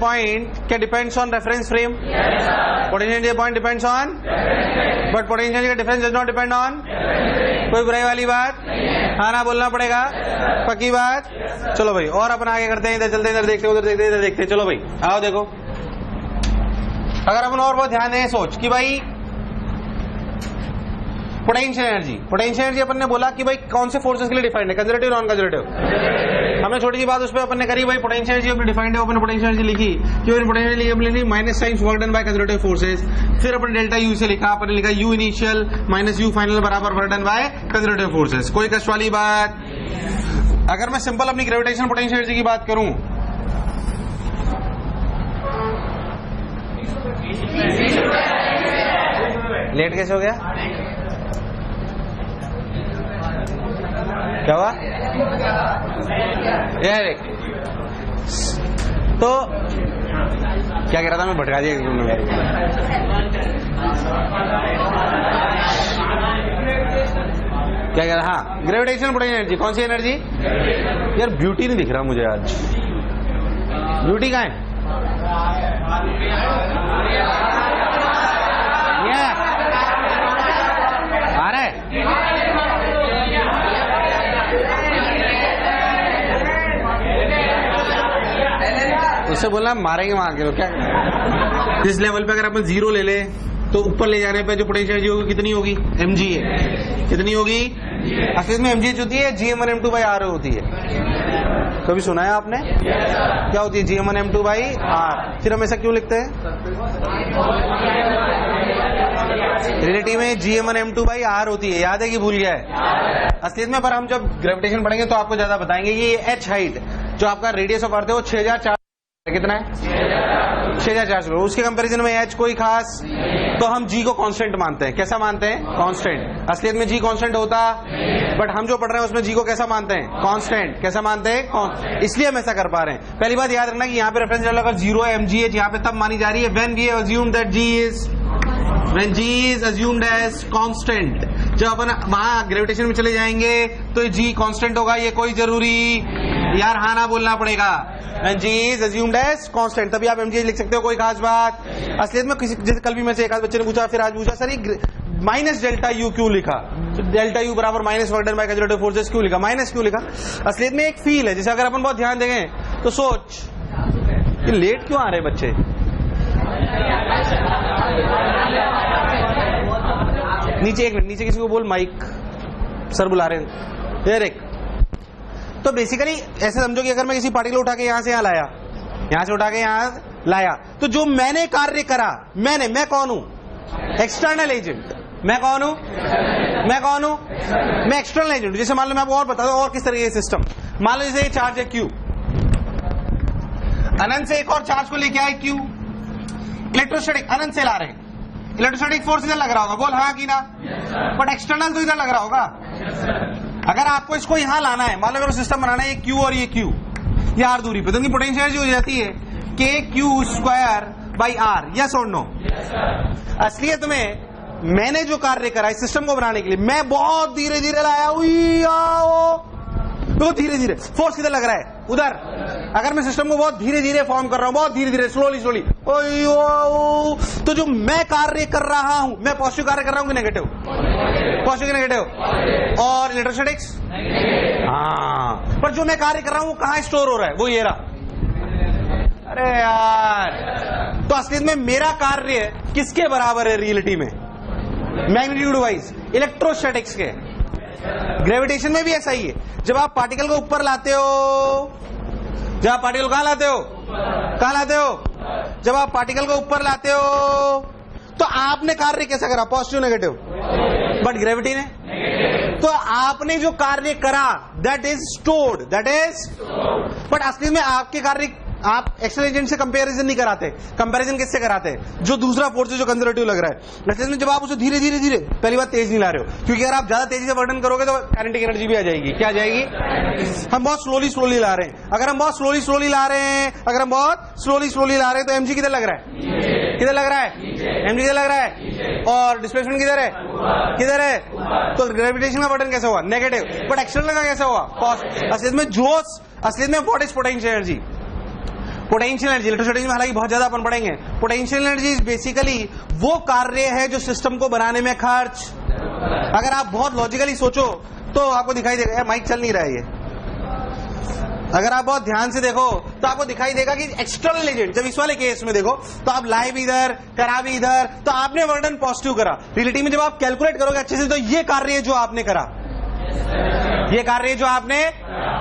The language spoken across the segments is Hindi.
point क्या depends on reference frame? Potential energy point depends on, but potential energy का difference does not depend on. कोई बुराई वाली बात? हाँ ना बोलना पड़ेगा, पक्की बात? चलो भाई और अपन आगे करते हैं, इधर चलते हैं, इधर देखते हैं, उधर देखते हैं, इधर देखते हैं। चलो भाई आओ देखो, अगर अपन और बहुत ध्यान दें सोच कि भाई पोटेंशियल एनर्जी अपन ने बोला कि भाई कौन से फोर्सेस के लिए डिफाइंड है, कंजर्वेटिव नॉन कंजर्वेटिव। हमने छोटी सी बात उस पर अपन ने करी, भाई पोटेंशियल एनर्जी अपनी डिफाइंड है, अपन पोटेंशियल एनर्जी लिखी कि पोटेंशियल एनर्जी लिखी minus times work done by conservative forces. फिर अपन डेल्टा यू से लिखा, अपन ने लिखा u initial minus you final बराबर work done by conservative forces. कोई कष्ट वाली बात? अगर मैं सिंपल अपनी ग्रेविटेशनल पोटेंशियल एनर्जी की बात करूं, लेट कैसे हो गया? क्या हुआ? यार तो क्या कह रहा था मैं, भटका दिया क्या कह रहा? हाँ, ग्रेविटेशनल पोटेंशियल एनर्जी। कौन सी एनर्जी? यार ब्यूटी नहीं दिख रहा मुझे आज, ब्यूटी कहाँ है? आ रहा है? उससे बोलना मारेंगे वहां के लोग। क्या इस लेवल पे अगर अपन जीरो ले ले तो ऊपर ले जाने पे जो पोटेंशियल एनर्जी होगी कितनी होगी? mg है। कितनी होगी? असल में mg होती है gm1m2/r होती है। कभी सुना है आपने? क्या होती है? gm1m2/r। फिर हम ऐसा क्यों लिखते हैं? रिलेटिव में gm1m2/r होती है, याद है कि भूल गया है? असलियत में पर हम जब ग्रेविटेशन पढ़ेंगे तो आपको ज्यादा बताएंगे। ये h हाइट जो आपका रेडियस ऑफ अर्थ है वो 6400 कितना है? 6400। उसके कंपैरिजन में h कोई खास, तो हम g को कांस्टेंट मानते हैं। कैसा मानते हैं? कांस्टेंट। असलियत में g कांस्टेंट होता, बट हम जो पढ़ रहे हैं उसमें g को कैसा मानते हैं? कांस्टेंट। कैसा मानते हैं? इसलिए हम ऐसा कर पा रहे हैं। पहली बात याद रखना कि यहाँ पे रेफरेंस अगर 0 mgh यहाँ पे तब मानी जा रही है when we assume that when g is assumed as constant। जब अपन वहां ग्रेविटेशन में चले जाएंगे तो g कांस्टेंट होगा, ये कोई जरूरी यार हाँ ना बोलना पड़ेगा। when g is assumed as constant तभी आप mgh लिख सकते हो, कोई खास बात। असलियत में किसी जैसे कल भी में से एक आध बच्चे ने पूछा, फिर आज पूछा सर ये माइनस डेल्टा यू क्यों लिखा? डेल्टा यू बराबर minus work done by conservative forces क्यों लिखा? माइनस क्यों लिखा? असलियत में एक फील है, जैसे अगर अपन बहुत ध्यान देंगे तो सोच ये लेट क्यों आ रहे बच्चे? नीचे एक मिनट, नीचे किसी को बोल माइक सर बुला रहे हैं। यार एक तो बेसिकली ऐसे समझो कि अगर मैं किसी पार्टिकल उठा के यहां से यहां लाया, यहां से उठा के यहां लाया, तो जो मैंने कार्य करा, मैं कौन हूं? External agent. मैं कौन हूं? मैं एक्सटर्नल एजेंट। जैसे मान लो मैं आपको और बता दूं और किस तरह के सिस्टम। मान लो जैसे ये चार्ज है Q, अनंत से एक और चार्ज को लेके आए Q, इलेक्ट्रोस्टैटिक अनंत से ला रहे हैं, इलेक्ट्रोस्टैटिक फोर्स इधर लग रहा होगा, बोल हाँ कि ना? बट एक्सटर्नल तो इधर लग रहा होगा। अगर आपको इसको यहां लाना है, मान लो मेरा सिस्टम बनाना है ये Q और ये Q, ये R दूरी पे, तो उनकी पोटेंशियल एनर्जी हो जाती है kq²/r। यस और नो? असलियत में मैंने जो कार्य करा इस सिस्टम को बनाने के लिए, मैं बहुत धीरे धीरे लाया, तो धीरे धीरे फोर्स किधर लग रहा है? उधर। अगर मैं सिस्टम को बहुत धीरे धीरे फॉर्म कर रहा हूं, बहुत धीरे धीरे स्लोली, तो जो मैं कार्य कर रहा हूं, मैं पॉजिटिव कार्य कर रहा हूं कि नेगेटिव? पॉजिटिव कि नेगेटिव? और इलेक्ट्रोस्टैटिक्स? हाँ, पर जो मैं कार्य कर रहा हूं वो कहां स्टोर हो रहा है? वो ये रहा। अरे यार, तो असलियत में मेरा कार्य किसके बराबर है रियलिटी में? मैग्नीट्यूड वाइज इलेक्ट्रोस्टैटिक्स के। ग्रेविटेशन में भी ऐसा ही है। जब आप पार्टिकल को ऊपर लाते हो, जब आप पार्टिकल कहां लाते हो? जब आप पार्टिकल को ऊपर लाते हो तो आपने कार्य कैसा करा? Positive negative? बट ग्रेविटी ने, तो आपने जो कार्य करा दैट इज स्टोर्ड, बट असली में आपके कार्य आप एक्सटर्नल एजेंट से कंपैरिजन नहीं कराते। कंपैरिजन किससे कराते हैं? जो दूसरा फोर्स है जो कंजर्वेटिव लग रहा है। असलियत में जब आप उसे धीरे धीरे, पहली बात तेज नहीं ला रहे हो, क्योंकि अगर आप ज्यादा तेजी से वर्णन करोगे तो काइनेटिक एनर्जी भी आ जाएगी। क्या आ जाएगी? हम बहुत स्लोली ला रहे हैं। अगर हम बहुत स्लोली ला रहे हैं, तो mg किधर लग रहा है? mg किधर लग रहा है? और डिस्प्लेसमेंट किधर है? तो ग्रेविटेशन का बटन कैसा हुआ? नेगेटिव। बट एक्सटर्नल का कैसा हुआ? पॉजिटिव। असलियत में what is potential energy? Potential energy electrostatics में हालांकि बहुत ज्यादा अपन पढ़ेंगे। पोटेंशियल एनर्जी इज बेसिकली वो कार्य है जो सिस्टम को बनाने में खर्च, अगर आप बहुत लॉजिकली सोचो तो आपको दिखाई देगा, माइक चल नहीं रहा है ये, अगर आप बहुत ध्यान से देखो तो आपको दिखाई देगा कि एक्सटर्नल एजेंट, जब इस वाले केस में देखो तो आप लाए भी इधर, करा भी इधर, तो आपने वर्डन पॉजिटिव करा। रियलिटी में जब आप कैलकुलेट करोगे अच्छे से तो ये कार्य है जो आपने करा, ये कार्य जो आपने,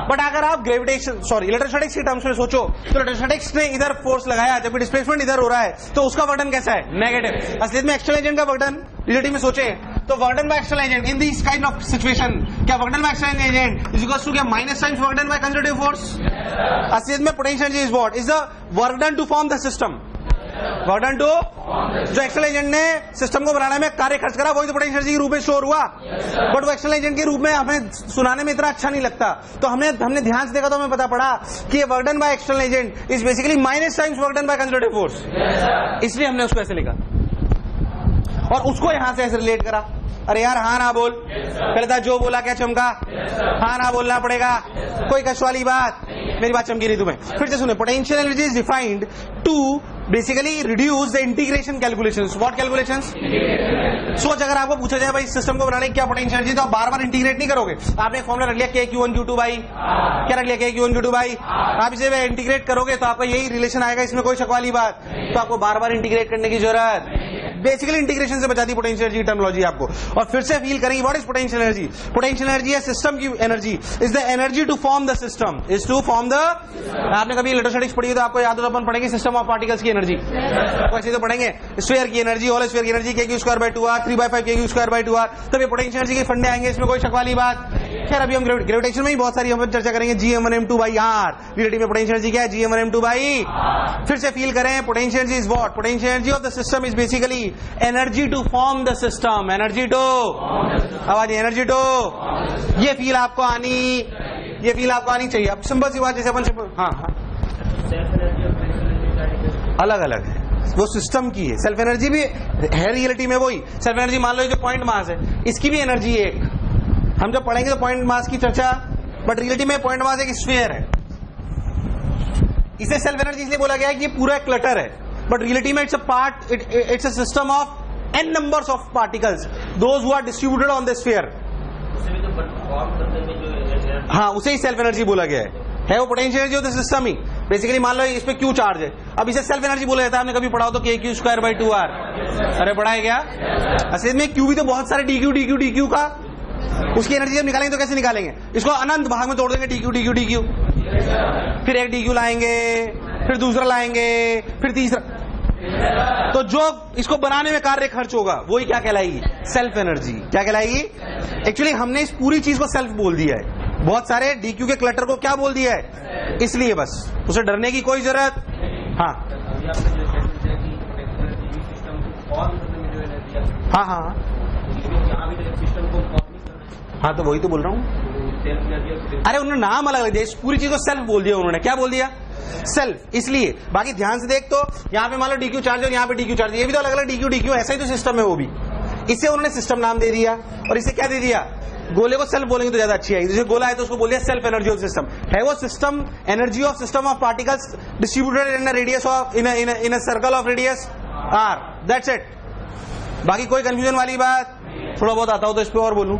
बट अगर आप ग्रेविटेशन इलेक्ट्रोस्टैटिक्स के टर्म्स में सोचो तो इलेक्ट्रोस्टैटिक्स ने इधर फोर्स लगाया, जब डिस्प्लेसमेंट इधर हो रहा है तो उसका वर्डन कैसा है, नेगेटिव। असलियत में एक्सटर्नल एजेंट का वर्डन रियलिटी में सोचे तो work done by external agent in this kind of situation, क्या work done by external agent is equals to क्या minus times work done by conservative force. असलियत में potential energy is what is the work done to form the system, work done to जो एक्सटर्नल एजेंट ने सिस्टम को बनाने में कार्य खर्च करा वही तो पोटेंशियल एनर्जी के रूप में स्टोर हुआ, बट वो एक्सटर्नल एजेंट के रूप में हमें सुनाने में इतना अच्छा नहीं लगता, तो हमने ध्यान से देखा तो हमें पता पड़ा कि ये work done by external agent is basically minus times work done by conservative force, इसलिए हमने उसको ऐसे लिखा और उसको यहां से ऐसे रिलेट करा। अरे यार हाँ ना बोल, पहले था जो बोला क्या चमका, हाँ ना बोलना पड़ेगा, कोई कष्ट वाली बात, मेरी बात चमकी नहीं तुम्हें। फिर से सुने, potential energy is defined to basically reduce the integration calculations. What calculations? सोच, अगर आपको पूछा जाए भाई सिस्टम को बनाने की क्या पोटेंशियल एनर्जी, तो आप बार बार इंटीग्रेट नहीं करोगे। आपने फॉर्मुला रख लिया के Q1 Q2 बाई, क्या रख लिया के Q1 Q2 बाई, आप इसे इंटीग्रेट करोगे तो आपका यही रिलेशन आएगा, इसमें कोई शक वाली बात, तो आपको बार बार इंटीग्रेट करने की जरूरत, बेसिकली इंटीग्रेशन से बचाती पोटेंशियल एनर्जी की टर्मिनोलॉजी आपको। और फिर से फील करेंगे what is potential energy. Potential energy है सिस्टम की energy, is the energy to form the system, is to form the, आपने कभी इलेक्ट्रोस्टैटिक्स पढ़ी तो आपको याद हो, तो अपन पढ़ेंगे सिस्टम ऑफ पार्टिकल्स की एनर्जी, वैसे तो पढ़ेंगे स्फीयर की एनर्जी, होल स्फीयर की एनर्जी kq²/2r 3/5 kq²/2r, तब ये पोटेंशियल एनर्जी के फंडे आएंगे, इसमें कोई शक वाली बात। खैर अभी हम ग्रेविटेशन में ही बहुत सारी हम चर्चा करेंगे, Gm1m2/r, रिलेटिव में पोटेंशियल एनर्जी क्या है, Gm1m2/। फिर से फील करें potential energy is what, potential energy of the system is basically energy to form the system, energy to, आवाज एनर्जी टू, ये फील आपको आनी चाहिए। अब सिंपल सी बात, जैसे अपन सिंपल, हाँ अलग अलग है, वो सिस्टम की है। सेल्फ एनर्जी भी है रियलिटी में वही सेल्फ एनर्जी, मान लो जो पॉइंट मास है इसकी भी एनर्जी एक, हम जब पढ़ेंगे तो पॉइंट मास की चर्चा, बट रियलिटी में पॉइंट मास एक स्फीयर है, इसे सेल्फ एनर्जी इसलिए बोला गया है कि ये पूरा क्लटर है, बट रियलिटी में it's a part, it's a system of n numbers of particles, those who are distributed on the sphere। हाँ, उसे ही सेल्फ एनर्जी बोला गया है वो potential energy of the system he. Basically मान लो इस पे Q चार्ज है, अब इसे सेल्फ एनर्जी बोला जाता है, आपने कभी पढ़ा हो तो kq²/2r, अरे पढ़ा है क्या? असल में Q भी तो बहुत सारे dq का, उसकी एनर्जी जब निकालेंगे तो कैसे निकालेंगे, इसको अनंत भाग में तोड़ देंगे, dq, फिर एक dq लाएंगे, फिर दूसरा लाएंगे, फिर तीसरा, तो जो इसको बनाने में कार्य खर्च होगा वही क्या कहलाएगी, सेल्फ एनर्जी। क्या कहलाएगी? एक्चुअली हमने इस पूरी चीज को सेल्फ बोल दिया है, बहुत सारे डीक्यू के क्लटर को क्या बोल दिया है, इसलिए बस उसे डरने की कोई जरूरत। हाँ हाँ हाँ हाँ, तो वही तो बोल रहा हूँ। अरे उन्होंने नाम अलग दिया, इस पूरी चीज को सेल्फ बोल दिया उन्होंने, क्या बोल दिया, सेल्फ। इसलिए बाकी ध्यान से देख, तो यहाँ पे मान लो डीक्यू चार्ज और यहाँ पे डीक्यू चार्ज, ये भी तो अलग अलग डीक्यू, ऐसा ही तो सिस्टम है वो भी, इसे उन्होंने सिस्टम नाम दे दिया। और इसे क्या दे दिया, गोले को सेल्फ बोलेंगे तो ज्यादा अच्छी आएगी, जैसे गोला है तो उसको बोल दिया सेल्फ एनर्जी ऑफ सिस्टम, है वो system, energy of system of particles distributed in a radius of in a circle of radius r, that's it. बाकी कोई कंफ्यूजन वाली बात, थोड़ा बहुत आता हो तो इस पे और बोलूं,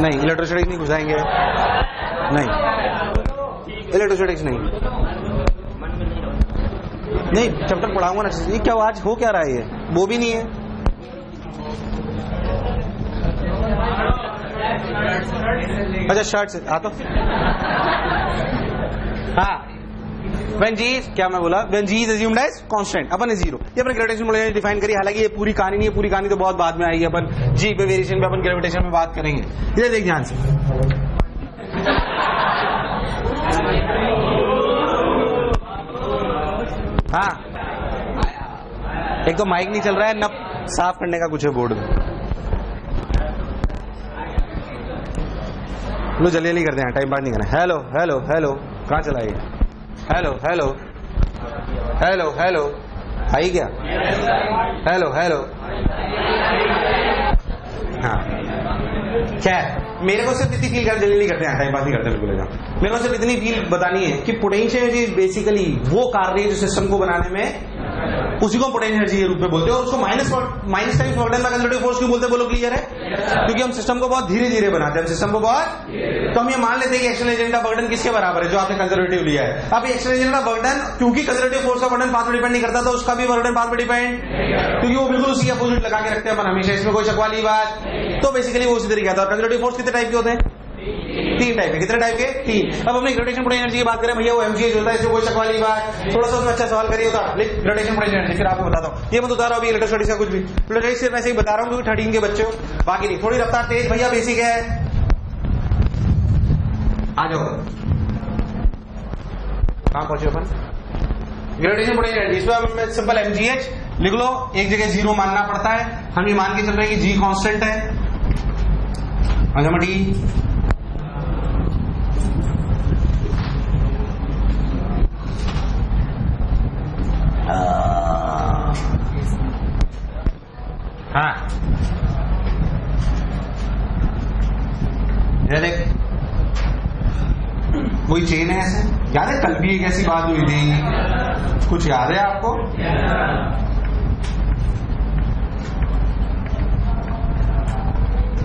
नहीं इलेक्ट्रोस्टैटिक्स नहीं घुसाएंगे, नहीं इलेक्ट्रोस्टैटिक्स नहीं, चैप्टर पढ़ाऊंगा ना। ये क्या आज हो क्या रहा है, ये वो भी नहीं है। अच्छा शर्ट से तो हाँ, when G is, क्या मैं बोला, when G is assumed as constant, अपन है जीरो, ये अपन ग्रेविटेशन पोटेंशियल डिफाइन करी। हालांकि ये पूरी कहानी नहीं है, पूरी कहानी तो बहुत बाद में आएगी, अपन G पे वेरिएशन पे अपन ग्रेविटेशन में बात करेंगे। ये देख ध्यान से, हाँ एक तो माइक नहीं चल रहा है, न साफ करने का कुछ है बोर्ड में, लो जल्दी जल्दी करते हैं, टाइम पास नहीं करना। हेलो हेलो हेलो, कहाँ चला ये, हेलो हेलो हेलो हेलो, आई क्या, हेलो हेलो, हाँ खैर मेरे को सिर्फ इतनी फील कर जल्दी करते हैं, टाइम पास नहीं करते बिल्कुल। मेरे को सिर्फ इतनी फील बतानी है कि पोटेंशियल एनर्जी बेसिकली वो कार्य जो सिस्टम को बनाने में, उसी को पोटेंशियल एनर्जी के रूप में बोलते हैं। और उसको minus times work done by conservative force क्यों बोलते हैं, बोलो क्लियर है? क्योंकि हम सिस्टम को बहुत धीरे धीरे बनाते हैं, सिस्टम को बहुत, तो हम ये मान लेते हैं कि एक्सटर्नल एजेंट का बर्डन किसके बराबर है, जो आपने कंजर्वेटिव लिया है। अब एक्सटर्नल एजेंट का बर्डन, क्योंकि कंजर्वेटिव फोर्स का बर्डन पाथ पे डिपेंड नहीं करता, तो उसका भी बर्डन पाथ पे डिपेंड, क्योंकि वो बिल्कुल उसी अपोजिट लगा के रखते हैं अपन हमेशा, इसमें कोई शक वाली बात। तो बेसिकली वो उसी तरीके आता है। कंजर्वेटिव फोर्स कितने टाइप के होते हैं? 3 टाइप के। कितने टाइप के? 3। अब हमने ग्रेविटेशन पोटेंशियल एनर्जी की बात करें, भैया वो एमजीएच होता है, इसमें कोई शक वाली बात। थोड़ा सा उसमें अच्छा सवाल करिए होता, ग्रेविटेशन पोटेंशियल एनर्जी, फिर आपको बताता हूँ। ये मत उतारो अभी इलेक्ट्रोस्टैटिक्स का कुछ भी, इलेक्ट्रोस्टैटिक्स सिर्फ ऐसे ही बता रहा हूँ क्योंकि 13 के बच्चे हो, बाकी नहीं। थोड़ी रफ्तार तेज भैया, बेसिक है, आ जाओ। कहां पहुंचे अपन? Gravitation potential energy. इसमें हम सिंपल एमजीएच लिख लो, एक जगह 0 मानना पड़ता है। हम ये मान के चल रहे हैं कि जी कांस्टेंट है, डी हाँ, देख कोई चेन है ऐसे, याद है कल भी एक ऐसी बात हुई थी, कुछ याद है आपको?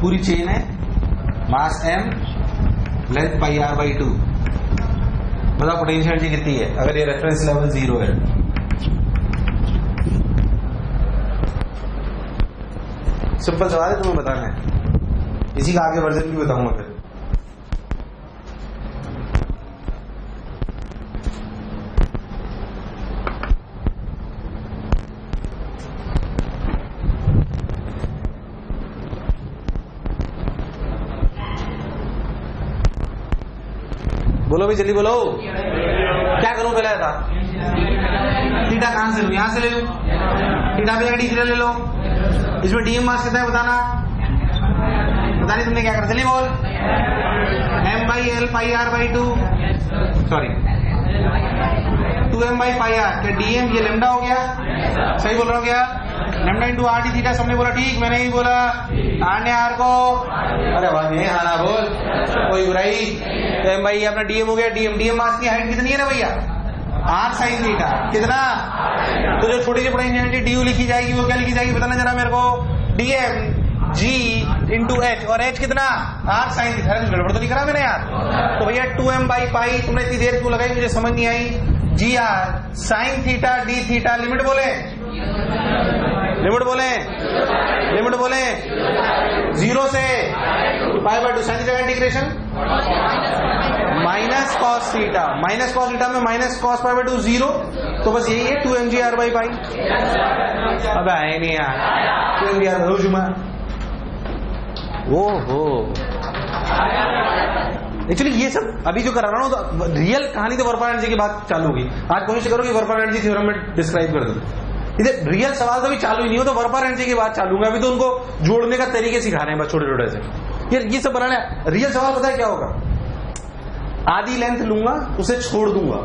पूरी चेन है, मास m, लेंथ पाई r/2। बताओ पोटेंशियल एनर्जी कितनी है अगर ये रेफरेंस लेवल 0 है? सिंपल सवाल है, तुम्हें बताना है। इसी का आगे वर्जन भी बताऊंगा फिर। बोलो भी जल्दी बोलो, क्या करूं पहले था? थीटा कहां से लूं? यहां से ले लूं, थीटा पे डी थीटा ले लो। इसमें डीएम मास कितना है बताना, पता नहीं तुमने क्या करा, चलिए बोल। m/l पाई r/2, सॉरी 2m/πr, क्या डीएम ये लेमडा हो गया? सही बोल रहा हूँ क्या? Lambda into R D theta, सबने बोला ठीक, मैंने ही बोला। आर ने आर को, अरे वाह नहीं हाँ ना बोल, कोई बुराई। तो m/e अपना डीएम हो गया। डीएम मास की हाइट कितनी है ना भैया? r sin थीटा, कितना? तो जो छोटी सी पोटेंशियल एनर्जी du लिखी जाएगी वो क्या लिखी जाएगी बताना जरा मेरे को? dm g इंटू h, और h कितना? r sin theta. गड़बड़ तो नहीं करा मैंने यार? तो भैया 2m/π, तुमने इतनी देर क्यों लगाई मुझे समझ नहीं आई। gr sin theta d theta, limit बोले, लिमिट बोले, लिमिट बोले 0 से π/2, साइन थीटा का integration minus cos theta, minus cos theta में माइनस कॉस π/2 0, तो बस यही है 2mgr/π। अब आए नहीं यार, 2mgr/जुमा। ओहो, एक्चुअली ये सब अभी जो करा रहा हूँ तो रियल कहानी तो वर्क एनर्जी की बात चालू होगी। आज कोशिश करो कि वर्क एनर्जी थ्योरम में डिस्क्राइब कर दो। इधर रियल सवाल तो अभी चालू ही नहीं हो, तो वर्क एनर्जी की बात चालू है। अभी तो उनको जोड़ने का तरीके सिखा रहे हैं बस, छोटे छोटे से। ये सब बनाना है। रियल सवाल पता है क्या होगा? आधी लेंथ लूंगा, उसे छोड़ दूंगा,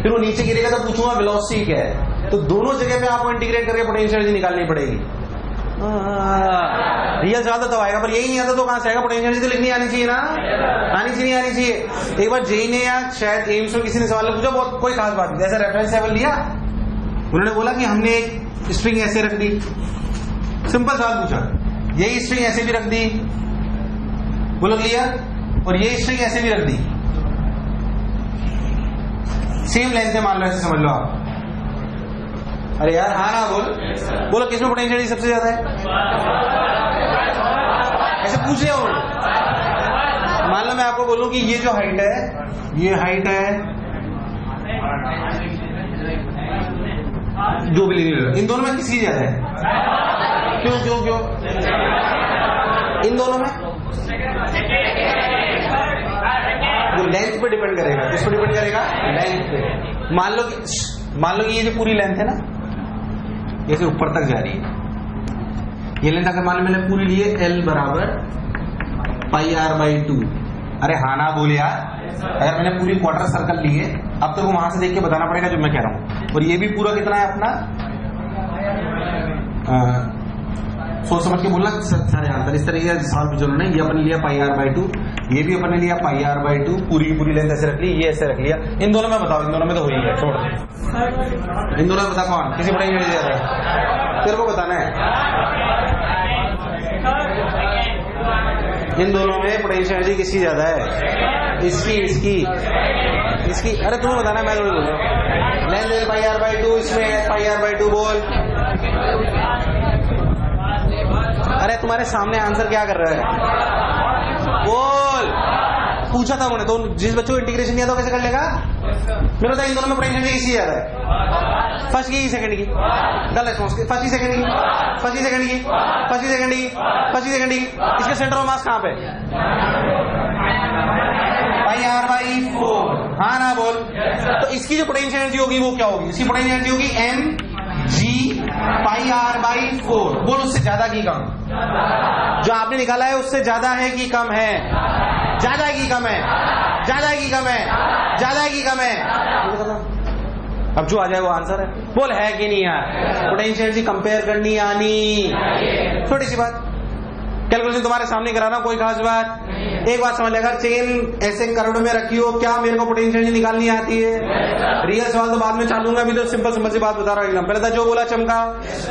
फिर वो नीचे गिरेगा तो पूछूंगा वेलोसिटी क्या है। तो दोनों जगह पे आपको इंटीग्रेट करके पोटेंशियल एनर्जी निकालनी पड़ेगी। रियल सवाल तो तब आएगा, पर यही नहीं आता तो कहां से आएगा? पोटेंशियल एनर्जी तो लिखनी आनी चाहिए ना, आनी चाहिए, आनी चाहिए। एक बार जेई ने या शायद एम्स में किसी ने सवाल पूछा, बहुत कोई खास बात नहीं, जैसे रेफरेंस लेवल लिया, उन्होंने बोला कि हमने एक स्ट्रिंग ऐसे रख दी, सिंपल सवाल पूछा, यही स्ट्रिंग ऐसे भी रख दी, बोलो क्लियर, और ये स्ट्रिंग ऐसे भी रख दी, सेम लेंथ है मान लो, ऐसे समझ लो आप। अरे यार हाँ ना बोल, बोलो किसमें पोटेंशियल सबसे ज्यादा है? ऐसे पूछ रहे हो। मान लो मैं आपको बोलूं कि ये जो हाइट है, ये हाइट है, जो भी इन दोनों में किसकी ज्यादा है? क्यों क्यों क्यों? इन दोनों में वो लेंथ पे डिपेंड करेगा। किस पे डिपेंड करेगा? लेंथ पे। मान लो कि ये जो पूरी लेंथ है ना, ये से ऊपर तक जा रही है, ये लेंथ अगर मान लो मैंने पूरी ली है L बराबर πr/2। अरे हाँ ना बोल यार, अगर मैंने पूरी क्वार्टर सर्कल ली है, अब तो वहां से देख के बताना पड़ेगा जो मैं कह रहा हूं। और ये भी पूरा कितना है अपना सोच समझ के बोलना सारे आंसर। इस तरीके से सवाल पूछो ना, ये अपन लिया पाई आर बाई 2, ये भी अपन ने लिया पाई आर बाई 2, पूरी पूरी लेंथ ऐसे रख ली, ये ऐसे रख लिया। इन दोनों में बताओ, इन दोनों में तो हो ही है, छोड़ इन दोनों में बता कौन किसी पढ़ाई में ज्यादा है, तेरे को बताना है। इन दोनों में पोटेंशियल एनर्जी किसकी ज्यादा है? इसकी इसकी इसकी। अरे तुम्हें बताना है, मैं थोड़ी बोल रहा हूँ। लेंथ पाई आर बाई 2, इसमें पाई आर बाई 2 बोल। अरे तुम्हारे सामने आंसर क्या कर रहा है बोल। पूछा था उन्होंने, तो जिस बच्चों को इंटीग्रेशन नहीं आता कैसे कर लेगा? मेरे बता इन दोनों में पोटेंशियल एनर्जी किसकी ज्यादा है? फर्स्ट की सेकंड की? गलत रिस्पॉन्स। फर्स्ट की सेकंड की, फर्स्ट की सेकंड की, फर्स्ट की सेकंड की, फर्स्ट की सेकंड की। इसके सेंटर ऑफ मास कहाँ पे? पाई आर बाई 4। हाँ ना बोल। तो इसकी जो पोटेंशियल एनर्जी होगी वो क्या होगी? इसकी पोटेंशियल एनर्जी होगी M G pi R by 4। बोल उससे ज्यादा की कम? जो आपने निकाला है उससे ज्यादा है कि कम है? ज्यादा है कि कम है? ज्यादा है कि कम है? ज्यादा है कि कम है? अब जो आ जाए वो आंसर है। बोल है कि नहीं यार? पोटेंशियल एनर्जी कंपेयर करनी आनी, छोटी सी बात। कैलकुलेशन तुम्हारे सामने करा रहा हूं, कोई खास बात। एक बात समझ, अगर चेन ऐसे करोड़ों में रखी हो, क्या मेरे को पोटेंशियल एनर्जी निकालनी आती है? रियल सवाल तो बाद में चालूंगा, अभी तो सिंपल समझ से बात बता रहा हूँ एकदम। पहले था जो बोला चमका।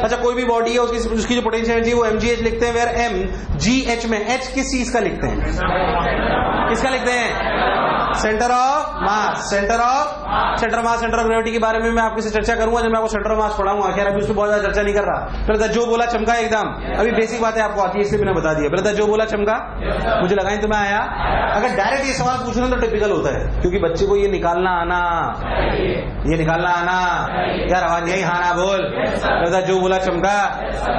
अच्छा, कोई भी बॉडी है उसकी जो पोटेंशियल एनर्जी वो mgh लिखते हैं, वेयर mgh में h किस चीज का लिखते हैं? किसका लिखते हैं? Centre of mass. Centre of centre of gravity के बारे में मैं आपके से चर्चा करूंगा जब मैं आपको सेंटर ऑफ मास पढ़ाऊंगा। खैर अभी उसमें बहुत ज्यादा चर्चा नहीं कर रहा। पहले जो बोला चमका एकदम, अभी बेसिक बातें आपको आती है इसलिए मैंने बता दिया। पहले जो बोला चमका, मुझे लगा ही तुम्हें आया। अगर डायरेक्ट ये सवाल पूछना तो टिपिकल होता है, क्योंकि बच्चे को ये निकालना आना, ये निकालना आना। यार आवाज यही हाँ ना बोल। पहले जो बोला चमका,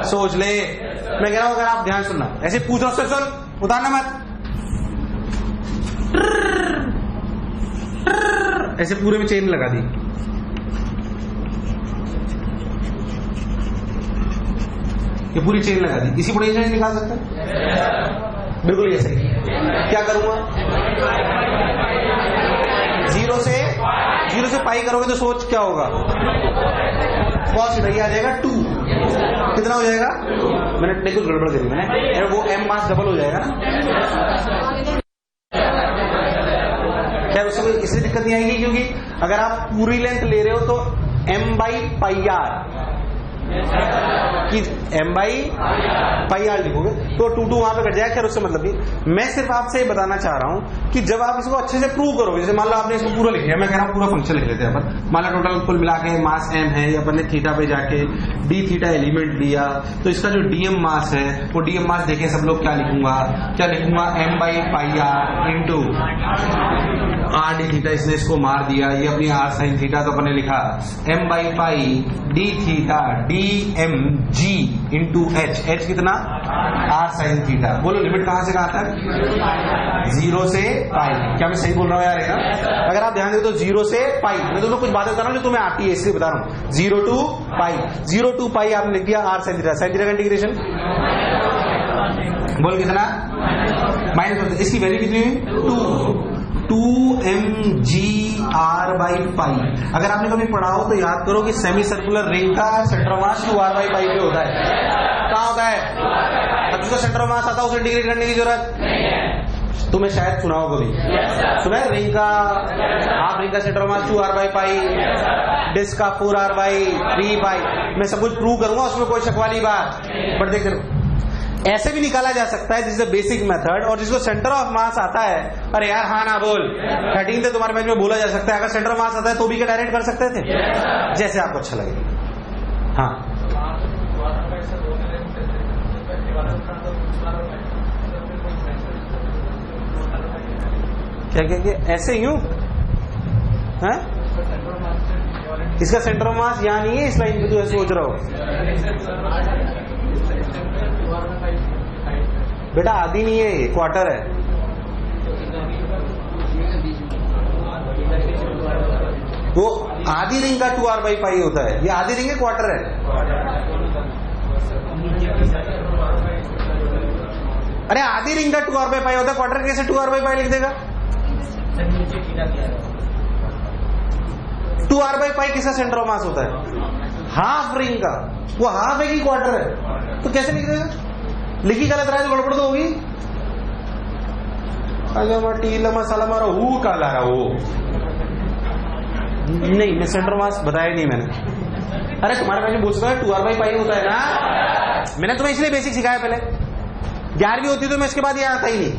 सोच ले। मैं कह रहा हूं अगर आप ध्यान सुनना, ऐसे पूछ रहा सुन, उतारना मत, ऐसे पूरे में चेन लगा दी। ये पूरी चेन लगा दी, इसी पोटेंशियल निकाल सकते हैं? बिल्कुल ये सही। क्या करूंगा? जीरो से पाई करोगे तो सोच क्या होगा? कॉस थीटा आ जाएगा 2। कितना हो जाएगा? मैंने कुछ गड़बड़ करी मैंने, वो एम मास डबल हो जाएगा ना। खैर उससे कोई इसलिए दिक्कत नहीं आएगी क्योंकि अगर आप पूरी लेंथ ले रहे हो तो m बाई पाई आर कि m बाई पाई आर लिखोगे तो 2 वहां पे कट जाएगा। खैर उससे मतलब नहीं। मैं सिर्फ आपसे ये बताना चाह रहा हूं कि जब आप इसको अच्छे से प्रूव करोगे, जैसे मान लो आपने इसको पूरा लिख लिया, मैं कह रहा हूं पूरा फंक्शन लिख लेते हैं अपन। मान लो टोटल कुल मिला के मास m है, अपन ने थीटा पे जाके डी थीटा एलिमेंट लिया, तो इसका जो डीएम मास है वो डीएम मास देखें सब लोग क्या लिखूंगा m by pi R into R D theta. इसने इसको मार दिया, ये अपनी आर साइन थीटा, तो अपन ने लिखा m by pi d theta d m g into h कितना? R sine theta. बोलो लिमिट कहां से कहां तक? 0 से पाई। क्या मैं सही बोल रहा हूं यार? है अगर आप ध्यान दे तो 0 से पाई। मैं तुम्हें कुछ बातें बता रहा हूं जो तुम्हें आती है इसलिए बता रहा हूं। 0 टू पाई, 0 टू पाई आपने लिख दिया R sine theta. Sine theta का इंटीग्रेशन बोल कितना? माइनस। इसकी वैल्यू कितनी हुई? 2mgr by pi. अगर आपने कभी पढ़ा हो तो याद करो कि सेमी सर्कुलर रिंग का centre of mass 2r by पाई पे होता है। कहाँ होता है? अब जिसका सेंटर ऑफ मास आता है उसे इंटीग्रेट करने की जरूरत नहीं है। तुम्हें शायद सुना हो कभी, सुना है रिंग का, हाफ रिंग का centre of mass 2r by pi, disc का 4r बाई 3 पाई। मैं सब कुछ प्रूव करूंगा, उसमें कोई शक वाली बात। बट देख ऐसे भी निकाला जा सकता है, this is the basic method. और जिसको सेंटर ऑफ मास आता है, अरे यार हाँ ना बोल, 13 से तुम्हारे मैच में बोला जा सकता है। अगर सेंटर ऑफ मास आता है तो भी क्या डायरेक्ट कर सकते थे? जैसे आपको अच्छा लगे। हाँ क्या ऐसे यूं है? इसका सेंटर ऑफ मास यहाँ नहीं है, इस लाइन पे तो ऐसे सोच रहा हो बेटा। आधी नहीं है, ये क्वार्टर है। वो आधी रिंग का 2r बाई पाई होता है, ये आधी रिंग है क्वार्टर है। अरे आधी रिंग का 2r बाई पाई होता है, क्वार्टर कैसे 2r बाई पाई लिख देगा? 2r बाई पाई किसका सेंटर ऑफ मास होता है? हाफ रिंग का। वो हाफ है कि क्वार्टर है? तो कैसे लिख देगा? लिखी गलत रहा है तो गड़बड़ तो होगी। टीला मसाला मारो वो काला रहा वो नहीं, मैं सेंटर मास बताया नहीं मैंने। अरे तुम्हारे पास पूछ रहा है 2r/π होता है ना, मैंने तुम्हें इसलिए बेसिक सिखाया पहले। 11वीं होती तो मैं इसके बाद ये आता ही नहीं।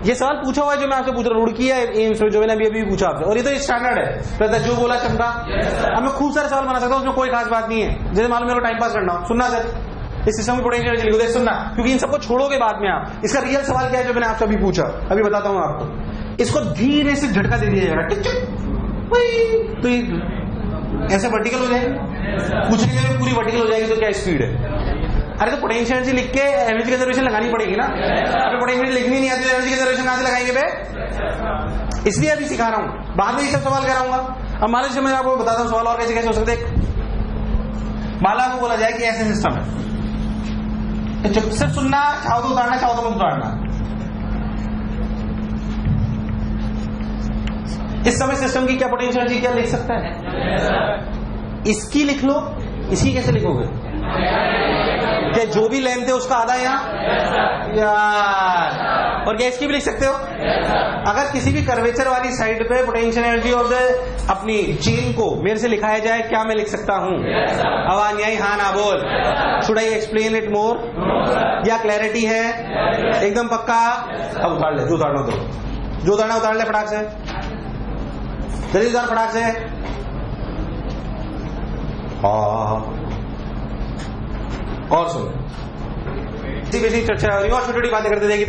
ये सवाल पूछा हुआ है जो मैं आपसे पूछ रहा हूँ, रुड़की है एम्स में, जो मैंने अभी पूछा आपसे, और ये तो स्टैंडर्ड है। जो बोला चमका। अब मैं खूब सारे सवाल बना सकता हूँ, उसमें कोई खास बात नहीं है। जैसे मालूम मेरे को टाइम पास करना हो, सुनना सर इस सिस्टम की पोटेंशियल एनर्जी लिखो, सुनना, क्योंकि इन सबको छोड़ोगे बाद में आप। इसका रियल सवाल क्या है जो मैंने आपसे अभी पूछा, अभी बताता हूँ आपको। इसको धीरे से झटका दे दिया जाएगा, तो ऐसे वर्टिकल हो जाएगी, पूछने के लिए पूरी वर्टिकल हो जाएगी, तो क्या स्पीड है? अरे तो पोटेंशियल एनर्जी लिख के एनर्जी कंजर्वेशन लगानी पड़ेगी ना। अगर पोटेंशियल एनर्जी लिखनी नहीं आती तो एनर्जी कंजर्वेशन कहां से लगाएंगे बे? इसलिए अभी सिखा रहा हूं, बाद में ये सब सवाल कराऊंगा। अब मान लीजिए मैं आपको बताता हूं सवाल और कैसे कैसे हो सकते। माला को बोला जाए कि ऐसे सिस्टम है, तो सिर्फ सुनना, चाहो तो उतारना, चाहो तो मत उतारना। इस समय सिस्टम की क्या पोटेंशियल एनर्जी क्या लिख सकता है? इसकी लिख लो, इसकी कैसे लिखोगे? क्या जो भी लेंथ है उसका आधा यहाँ यार, और क्या इसकी भी लिख सकते हो? अगर किसी भी कर्वेचर वाली साइड पे पोटेंशियल एनर्जी ऑफ द अपनी चेन को मेरे से लिखाया जाए, क्या मैं लिख सकता हूँ? आवाज नहीं आई, हाँ ना बोल। Should I explain it more, या क्लैरिटी है एकदम पक्का? अब उतार ले, जो उतारना तो जो उतारना उतार ले फटाक से, जल्दी उतार फटाक से। हाँ और सुन, बेसिक चर्चा हो रही है और छोटी छोटी बातें करते जाएगी।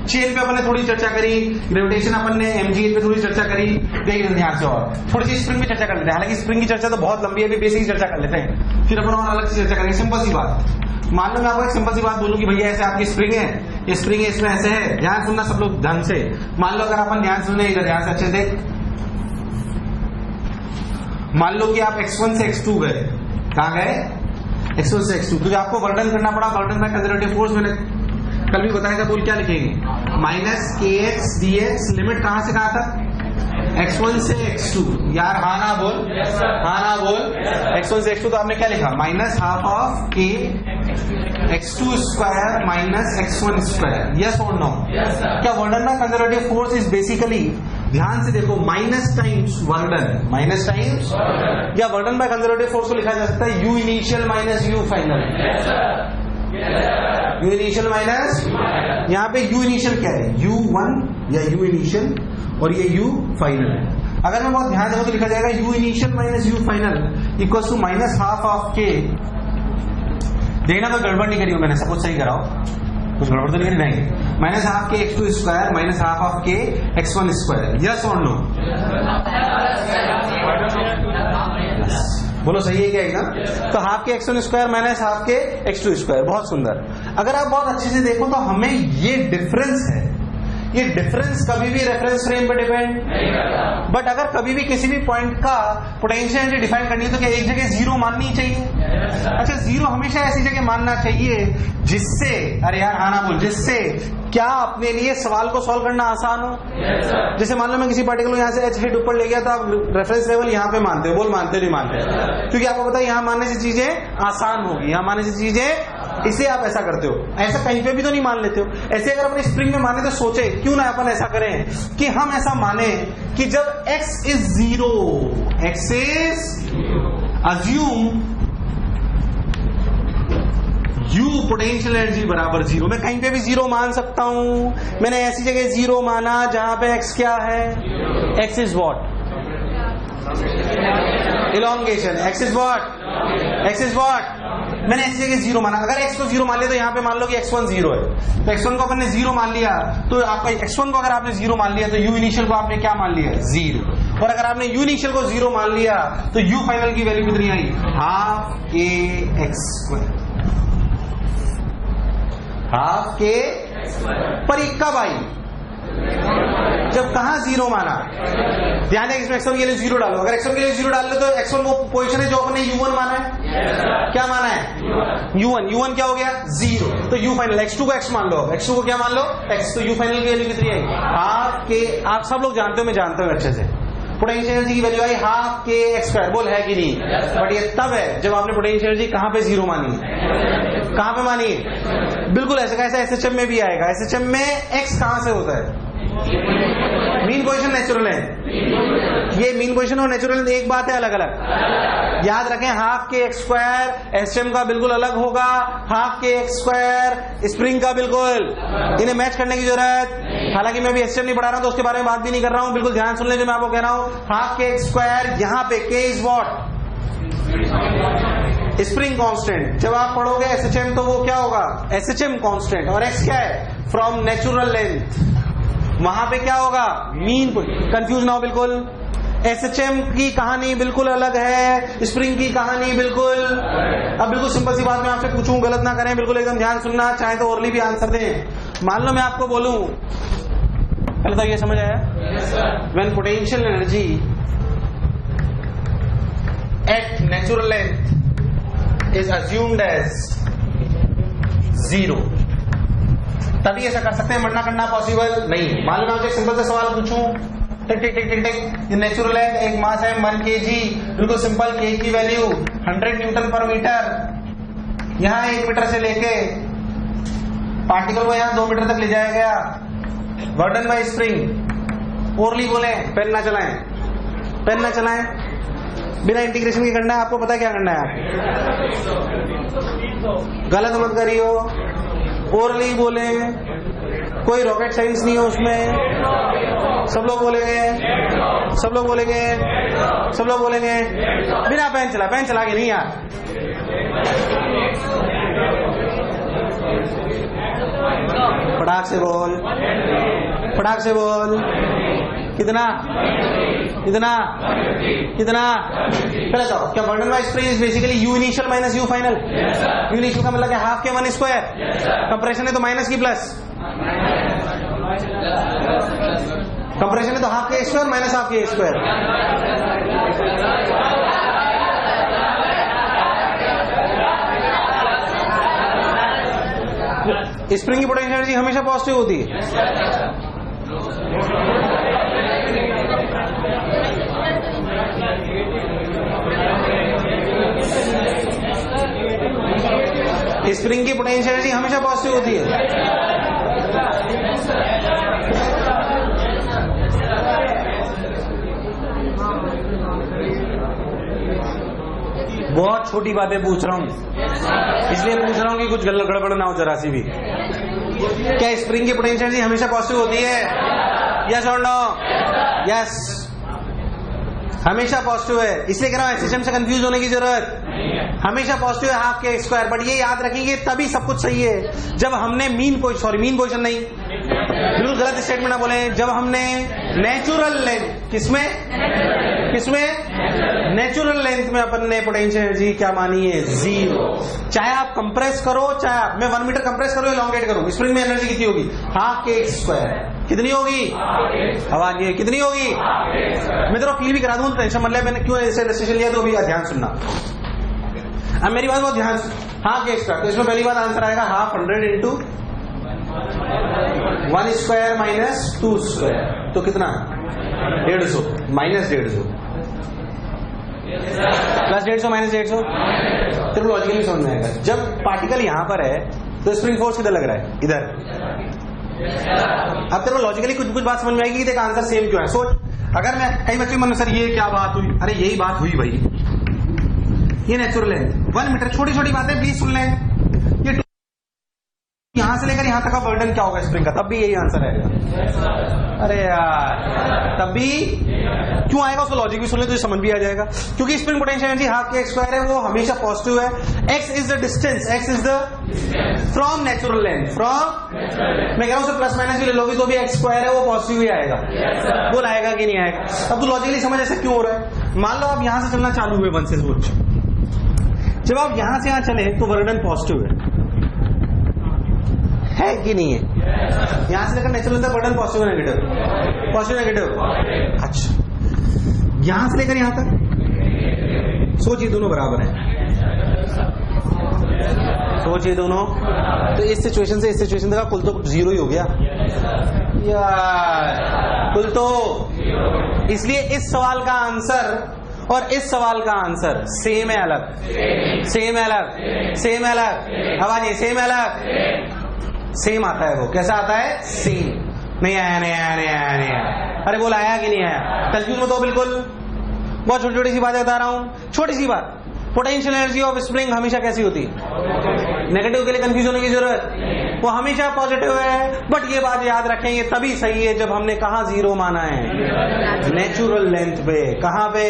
चेन पे अपन ने थोड़ी चर्चा करी, ग्रेविटेशन अपन ने mgh पे थोड़ी चर्चा करी, देखिए ध्यान से, और थोड़ी सी स्प्रिंग पे चर्चा कर लेते हैं। हालांकि स्प्रिंग की चर्चा तो बहुत लंबी है, अभी बेसिक चर्चा कर लेते हैं, फिर अपन और अलग से चर्चा करेंगे। सिंपल सी बात, मान लो मैं आपको एक सिंपल सी बात बोलूं कि भैया ऐसे आपकी स्प्रिंग है, ये स्प्रिंग है, इसमें ऐसे है। ध्यान सुनना सब लोग ध्यान से। मान लो अगर अपन ध्यान सुने, इधर ध्यान से अच्छे से, मान लो कि आप x1 से x2 गए, कहां गए? x1 से x2, तो आपको वर्णन करना पड़ा। वर्णन बाय कंजर्वेटिव फोर्स मैंने कल भी बताया था, बोल क्या लिखेंगे? -kx dx, लिमिट कहां से कहां तक? x1 से x2। यार हाँ ना बोल, हाँ ना बोल। x1 से x2 तो आपने क्या लिखा? -12 of k x2 square minus x1 square. Yes और नो? क्या वर्णन bye conservative force is basically, ध्यान से देखो, माइनस टाइम्स वर्डन, माइनस टाइम्स, या वर्डन बाय कंजर्वेटिव फोर्स को लिखा जा सकता है you initial minus you final. You initial minus, यहाँ पे यू इनिशियल क्या है? u1 या यू इनिशियल, और ये यू फाइनल है। अगर मैं बहुत ध्यान दूं तो लिखा जाएगा U initial minus you final equal to -12 of के। देखना तो गड़बड़ नहीं करी हो मैंने, सब कुछ सही कराओ, कुछ गड़बड़ तो नहीं करी। -12 के x2 स्क्वायर -12 ऑफ के x1 स्क्वायर। यस और नो? बोलो सही है क्या एकदम? तो हाफ के x1 स्क्वायर -12 के x2 स्क्वायर। बहुत सुंदर। अगर आप बहुत अच्छे से देखो तो हमें ये डिफरेंस है, ये डिफरेंस कभी भी रेफरेंस फ्रेम पे डिपेंड नहीं करता। बट अगर कभी भी किसी भी पॉइंट का पोटेंशियल एनर्जी डिफाइन करनी है तो क्या एक जगह जीरो माननी चाहिए? अच्छा, जीरो हमेशा ऐसी जगह मानना चाहिए जिससे, अरे यार हाँ ना बोल, जिससे क्या अपने लिए सवाल को सॉल्व करना आसान हो। जैसे मान लो मैं किसी पार्टिकल को यहाँ से h हिट ऊपर ले गया तो आप रेफरेंस लेवल यहाँ पे मानते हो, बोल मानते नहीं मानते? क्योंकि आपको पता है यहाँ मानने से चीजें आसान होगी, यहाँ मानने से चीजें, इसलिए आप ऐसा करते हो। ऐसा कहीं पे भी तो नहीं मान लेते हो। ऐसे अगर अपने स्प्रिंग में माने तो सोचे क्यों ना अपन ऐसा करें कि हम ऐसा माने कि जब x is 0, x is assume u potential energy बराबर 0। मैं कहीं पे भी 0 मान सकता हूं। मैंने ऐसी जगह 0 माना जहां पे x क्या है? x is what? Elongation. x is what? x is what? मैंने ऐसी जगह 0 माना। अगर x को 0 मान लिया तो यहाँ पे मान लो कि x1 0 है, तो x1 को अपन ने 0 मान लिया, तो आपका x1 को अगर आपने 0 मान लिया तो u इनिशियल को आपने क्या मान लिया? 0। और अगर आपने u इनिशियल को 0 मान लिया तो u फाइनल की वैल्यू कितनी आई? हाफ के x2। हाफ के, पर ये कब आई? जब कहा 0 माना। ध्यान है इसमें x1 के लिए 0 डालो। अगर x1 के लिए 0 डाल लो तो x1 वो पोजीशन है जो अपने u1 माना है। क्या माना है? u1 क्या हो गया? 0। तो u फाइनल, x2 को x मान लो, x2 को क्या मान लो? x। तो u फाइनल की वैल्यू कितनी है? हाफ के। आप सब लोग जानते हो, मैं जानता हूँ अच्छे से। पोटेंशियल एनर्जी की वैल्यू आई हाफ के एक्स स्क्वायर, बोल है कि नहीं? बट ये तब है जब आपने पोटेंशियल एनर्जी कहां पे जीरो मानी है, कहां पे मानी है? बिल्कुल ऐसे कैसे एसएचएम में भी आएगा। एसएचएम में एक्स कहां से होता है? मीन पोजीशन नेचुरल है। ये मीन पोजीशन और नेचुरल एक बात है, अलग अलग। याद रखें, हाफ के एक्स स्क्वायर एसएचएम का बिल्कुल अलग होगा, हाफ के एक्स स्क्वायर स्प्रिंग का बिल्कुल। इन्हें मैच करने की जरूरत, हालांकि मैं भी एसएचएम नहीं पढ़ा रहा हूं तो उसके बारे में बात भी नहीं कर रहा हूं, बिल्कुल ध्यान सुन ले जो मैं आपको कह रहा हूं। हाफ के एक्स स्क्वायर यहां पे के इज व्हाट? Spring constant. जब आप पढ़ोगे एसएचएम तो वो क्या होगा? SHM constant. और एक्स क्या है? From natural length. वहां पे क्या होगा? मीन। कंफ्यूज ना हो बिल्कुल। एसएचएम की कहानी बिल्कुल अलग है, स्प्रिंग की कहानी बिल्कुल। अब बिल्कुल सिंपल सी बात मैं आपसे पूछूं, गलत ना करें, बिल्कुल एकदम ध्यान सुनना, चाहे तो ओरली भी आंसर दें। मान लो मैं आपको बोलूं, पहले तो ये समझ आया, when potential energy at natural length is assumed as 0, तभी ऐसा कर सकते हैं, वरना करना पॉसिबल नहीं। मान लो मैं आपसे एक सिंपल सा सवाल पूछूं, टिक टिक टिक टिक टिक, नेचुरल है, एक मास है 1 kg, बिल्कुल सिंपल, के की वैल्यू 100 न्यूटन पर मीटर। यहां 1 मीटर से लेके पार्टिकल को यहां 2 मीटर तक ले जाया गया, बर्डन बाय स्प्रिंग। ओरली बोले, पेन ना चलाएं, पेन ना चलाएं, बिना इंटीग्रेशन की करना है, आपको पता क्या करना है, गलत मत करियो, ओरली बोले, कोई रॉकेट साइंस नहीं है उसमें। सब लोग बोलेंगे, सब लोग बोलेंगे, सब लोग बोलेंगे, बिना पेन चला, पेन चला के नहीं यार। फटाक से बोल, फटाक से बोल। कितना कितना कितना? पहले तो क्या burden bye spring is basically you initial minus you final. You initial का मतलब क्या? हाफ के 1 स्क्वायर। कंप्रेशन है तो माइनस की प्लस, कंप्रेशन है तो हाफ के स्क्वायर माइनस हाफ के स्क्वायर। स्प्रिंग की पोटेंशियल एनर्जी हमेशा पॉजिटिव होती है। स्प्रिंग की पोटेंशियल एनर्जी हमेशा पॉजिटिव होती है। बहुत छोटी बातें पूछ रहा हूं, इसलिए पूछ रहा हूं कि कुछ गड़बड़ ना हो जरा सी भी। क्या स्प्रिंग की पोटेंशियल एनर्जी हमेशा पॉजिटिव होती है? यस और नो? यस, हमेशा पॉजिटिव है। इसलिए कह रहा हूं एसएचएम से कंफ्यूज होने की जरूरत, हमेशा पॉजिटिव है हाफ के स्क्वायर। बट ये याद रखेंगे तभी सब कुछ सही है जब हमने मीन पोजीशन नहीं, बिल्कुल गलत स्टेटमेंट ना बोले, जब हमने नेचुरल लेंथ, किसमें नेचुरल लेंथ में अपन ने पोटेंशियल एनर्जी क्या मानी है? 0। चाहे आप कंप्रेस करो, चाहे आप मैं 1 मीटर कंप्रेस करो, इलॉन्गेट करूं, स्प्रिंग में एनर्जी कितनी होगी? हाफ के स्क्वायर। कितनी होगी? आवाज ये कितनी होगी? मैं तेरा फील भी करा दूं, टेंशन मत ले, मैंने क्यों ऐसे डिसीजन लिया तो भी ध्यान सुनना। अब मेरी बात बहुत ध्यान, हाफ के स्क्वायर, तो इसमें पहली बात आंसर आएगा half 100 into 1 square minus 2 square, तो कितना? 150 माइनस 150 प्लस 150 माइनस 150। तेरे को लॉजिकली समझ में आएगा। जब पार्टिकल यहां पर है तो स्प्रिंग फोर्स किधर लग रहा है? इधर। अब तेरे को लॉजिकली कुछ कुछ बात समझ में आएगी कि तेरा आंसर सेम क्यों है। सोच, अगर मैं कई बच्चे मन में, सर ये क्या बात हुई? अरे यही बात हुई भाई, ये नेचुरल है 1 मीटर, छोटी छोटी बातें प्लीज सुन लें। ये यहां से लेकर यहां तक का बर्डन क्या होगा स्प्रिंग का? तब भी यही आंसर आएगा। अरे यार, तब भी क्यों आएगा? उसको लॉजिक भी सुन ले तो समझ भी आ जाएगा। क्योंकि स्प्रिंग पोटेंशियल एनर्जी हाफ के स्क्वायर है, वो हमेशा पॉजिटिव है। X is the distance, x is the from natural length, from, मैं कह रहा हूं प्लस माइनस भी ले लोगे तो भी एक्स स्क्वायर है, वो पॉजिटिव ही आएगा। बोल आएगा कि नहीं आएगा? अब तो लॉजिकली समझ ऐसा क्यों हो रहा है। मान लो आप यहां से चलना चालू हुए 1 से सोच, जब आप यहां से यहां चले तो वर्डन पॉजिटिव है कि नहीं है? यहां से लेकर नेचुरल तक वर्डन पॉजिटिव नेगेटिव, पॉजिटिव नेगेटिव। अच्छा, यहां से लेकर यहां तक सोचिए दोनों बराबर है, सोचिए दोनों, तो इस सिचुएशन से इस सिचुएशन तक कुल तो जीरो ही हो गया यार, कुल तो। इसलिए इस सवाल का आंसर और इस सवाल का आंसर सेम है, अलग सेम है, अलग सेम है, अलग। अब आइए, सेम है अलग, सेम आता है वो। कैसा आता है? सेम। नहीं आया, नहीं आया, नहीं आया, नहीं आया। अरे बोल आया कि नहीं आया? कंफ्यूज मत हो बिल्कुल। बहुत छोटी छोटी सी बातें बता रहा हूं। छोटी सी बात, पोटेंशियल एनर्जी ऑफ स्प्रिंग हमेशा कैसी होती है? नेगेटिव के लिए कंफ्यूज होने की जरूरत, वो हमेशा पॉजिटिव है। बट ये बात याद रखेंगे तभी सही है जब हमने कहा जीरो माना है, नेचुरल लेंथ पे। कहां पे?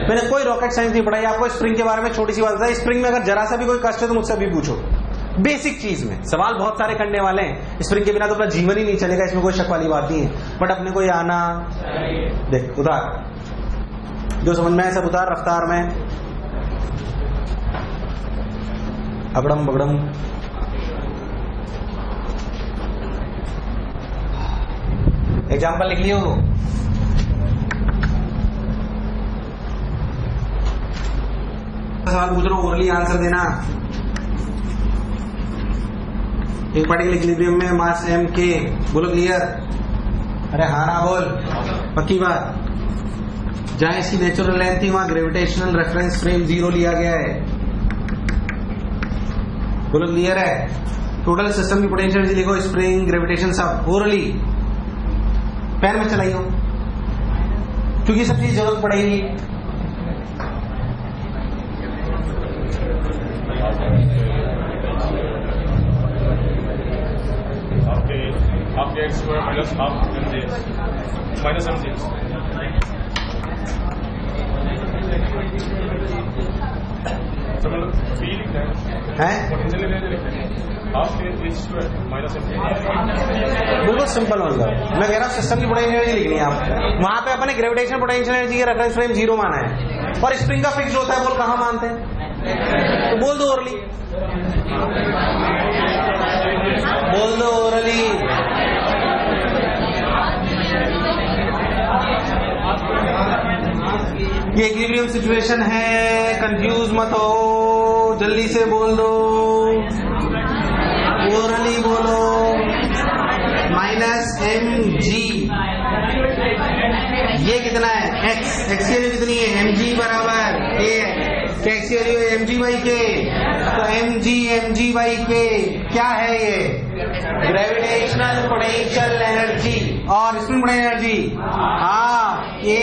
मैंने कोई रॉकेट साइंस नहीं पढ़ाई आपको। स्प्रिंग के बारे में छोटी सी बात बताई, स्प्रिंग में अगर जरा सा भी कोई कष्ट है तो मुझसे भी पूछो। बेसिक चीज में सवाल बहुत सारे करने वाले हैं। स्प्रिंग के बिना तो अपना जीवन ही नहीं चलेगा, इसमें कोई शक वाली बात नहीं है। बट अपने को ये आना, देख उतार, जो समझ में है सब उतार रफ्तार में, अगड़म बगड़म। एग्जाम्पल लिख लियो। सवाल पूछ रहा हूं, ओरली आंसर देना। एक पार्टिकल इक्विलिब्रियम में मास m के, बोलो क्लियर? अरे हाँ ना बोल, पक्की बात। जहां इसकी नेचुरल लेंथ थी वहां ग्रेविटेशनल रेफरेंस फ्रेम जीरो लिया गया है, बोलो क्लियर है? टोटल सिस्टम की पोटेंशियल एनर्जी लिखो, स्प्रिंग, ग्रेविटेशन, सब ओरली पेन में चलाइयो, क्योंकि सब चीज जरूरत पड़ेगी। आपके X square minus half M J minus M J बिल्कुल सिंपल होगा। मैं कह रहा हूँ सिस्टम की पोटेंशियल एनर्जी लिखनी है आप। वहां पे अपने ग्रेविटेशन पोटेंशियल एनर्जी के रेफरेंस फ्रेम जीरो माना है, और स्प्रिंग का फिक्स होता है। बोल कहां मानते हैं? तो बोल दो ओरली, बोल दो ओरली। ये इक्विलिब्रियम सिचुएशन है, कंफ्यूज मत हो, जल्दी से बोल दो, ओरली बोलो। माइनस एम जी, ये कितना है? एक्स, एक्स की वैल्यू कितनी है? एम जी बराबर ए, एक्स की वैल्यू एम जी बाई के, तो एम जी बाई के क्या है? ये ग्रेविटेशनल पोटेंशियल एनर्जी और स्प्रिंग पोटेंशियल एनर्जी। हाँ, ये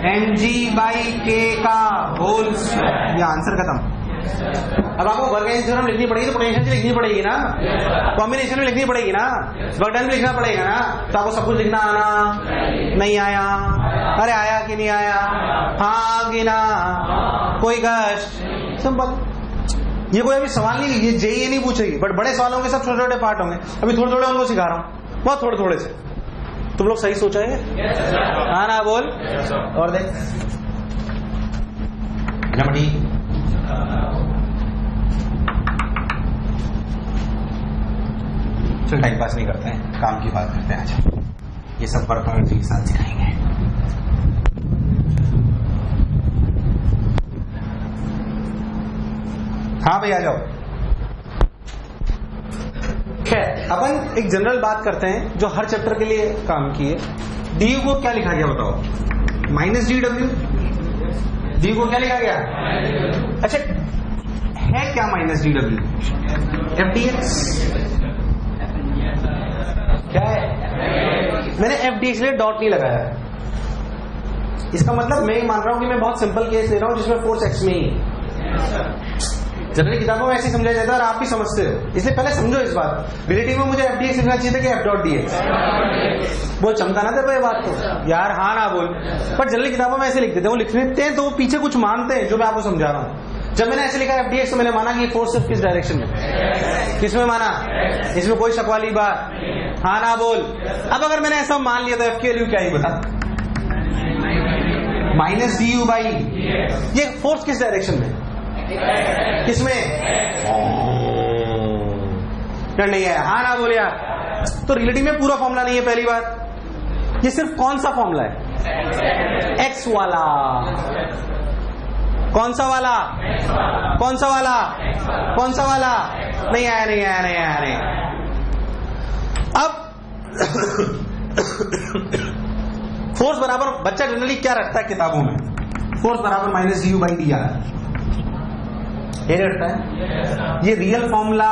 एम जी बाई के का होल, ये आंसर खत्म। अब आपको वर्क थ्योरम लिखनी पड़ेगी तो पोटेंशियल लिखनी पड़ेगी ना, कॉम्बिनेशन में लिखनी पड़ेगी ना, वर्क डन में लिखना पड़ेगा ना। तो आपको सब कुछ लिखना आना नहीं आया? अरे आया कि नहीं आया? हाँ कि ना? कोई कष्ट? सिंपल। ये कोई अभी सवाल नहीं, ये जेईई नहीं पूछेगी, बट बड़े सवालों के सब छोटे छोटे पार्ट होंगे। अभी थोड़े थोड़े उनको सिखा रहा हूँ, बहुत थोड़े थोड़े से। तुम लोग सही सोचेंगे? हाँ ना बोल। और देख नमटी, चल टाइम पास नहीं करते हैं, काम की बात करते हैं। आज ये सब वर्क एनर्जी के साथ सिखाएंगे। हाँ भाई आ जाओ। खैर अपन एक जनरल बात करते हैं जो हर चैप्टर के लिए काम की है। डी को क्या लिखा गया बताओ? Minus D W. डी को क्या लिखा गया? अच्छा है क्या minus D W? F D x क्या है? मैंने एफ डी एक्स लिए डॉट नहीं लगाया। इसका मतलब मैं मान रहा हूं कि मैं बहुत सिंपल केस ले रहा हूं जिसमें फोर्स एक्स में ही। जनरली किताबों में ऐसे समझाया जाता है और आप भी समझते हो, इसलिए पहले समझो इस बात। रिलेटिव में मुझे एफ डी एक्स लिखना चाहिए था कि एफ डॉट डी एक्स। बोल चमका ना दे बात को यार, हाँ ना बोल। पर जनरली किताबों में ऐसे लिख देते हैं, वो लिख देते हैं तो वो पीछे कुछ मानते हैं जो मैं आपको समझा रहा हूँ। जब मैंने ऐसे लिखा एफ डी एक्स तो मैंने माना कि फोर्स सिर्फ किस डायरेक्शन में, किसमें माना? इसमें कोई शक वाली बात? हाँ ना बोल। अब अगर मैंने ऐसा मान लिया तो एफ की वैल्यू क्या ही बता? माइनस डी यू बाई, ये फोर्स किस डायरेक्शन में? किसमें? नहीं है। हाँ ना बोले यार। तो रिलेटिव में पूरा फॉर्मूला नहीं है पहली बात। ये सिर्फ कौन सा फॉर्मूला है? एक्स वाला। कौन सा वाला? कौन सा वाला? कौन सा वाला? नहीं आया, नहीं आया, नहीं आया, नहीं। अब फोर्स बराबर, बच्चा जनरली क्या रखता है किताबों में, फोर्स बराबर minus D you by D R, ये रखता है। ये रियल फॉर्मूला,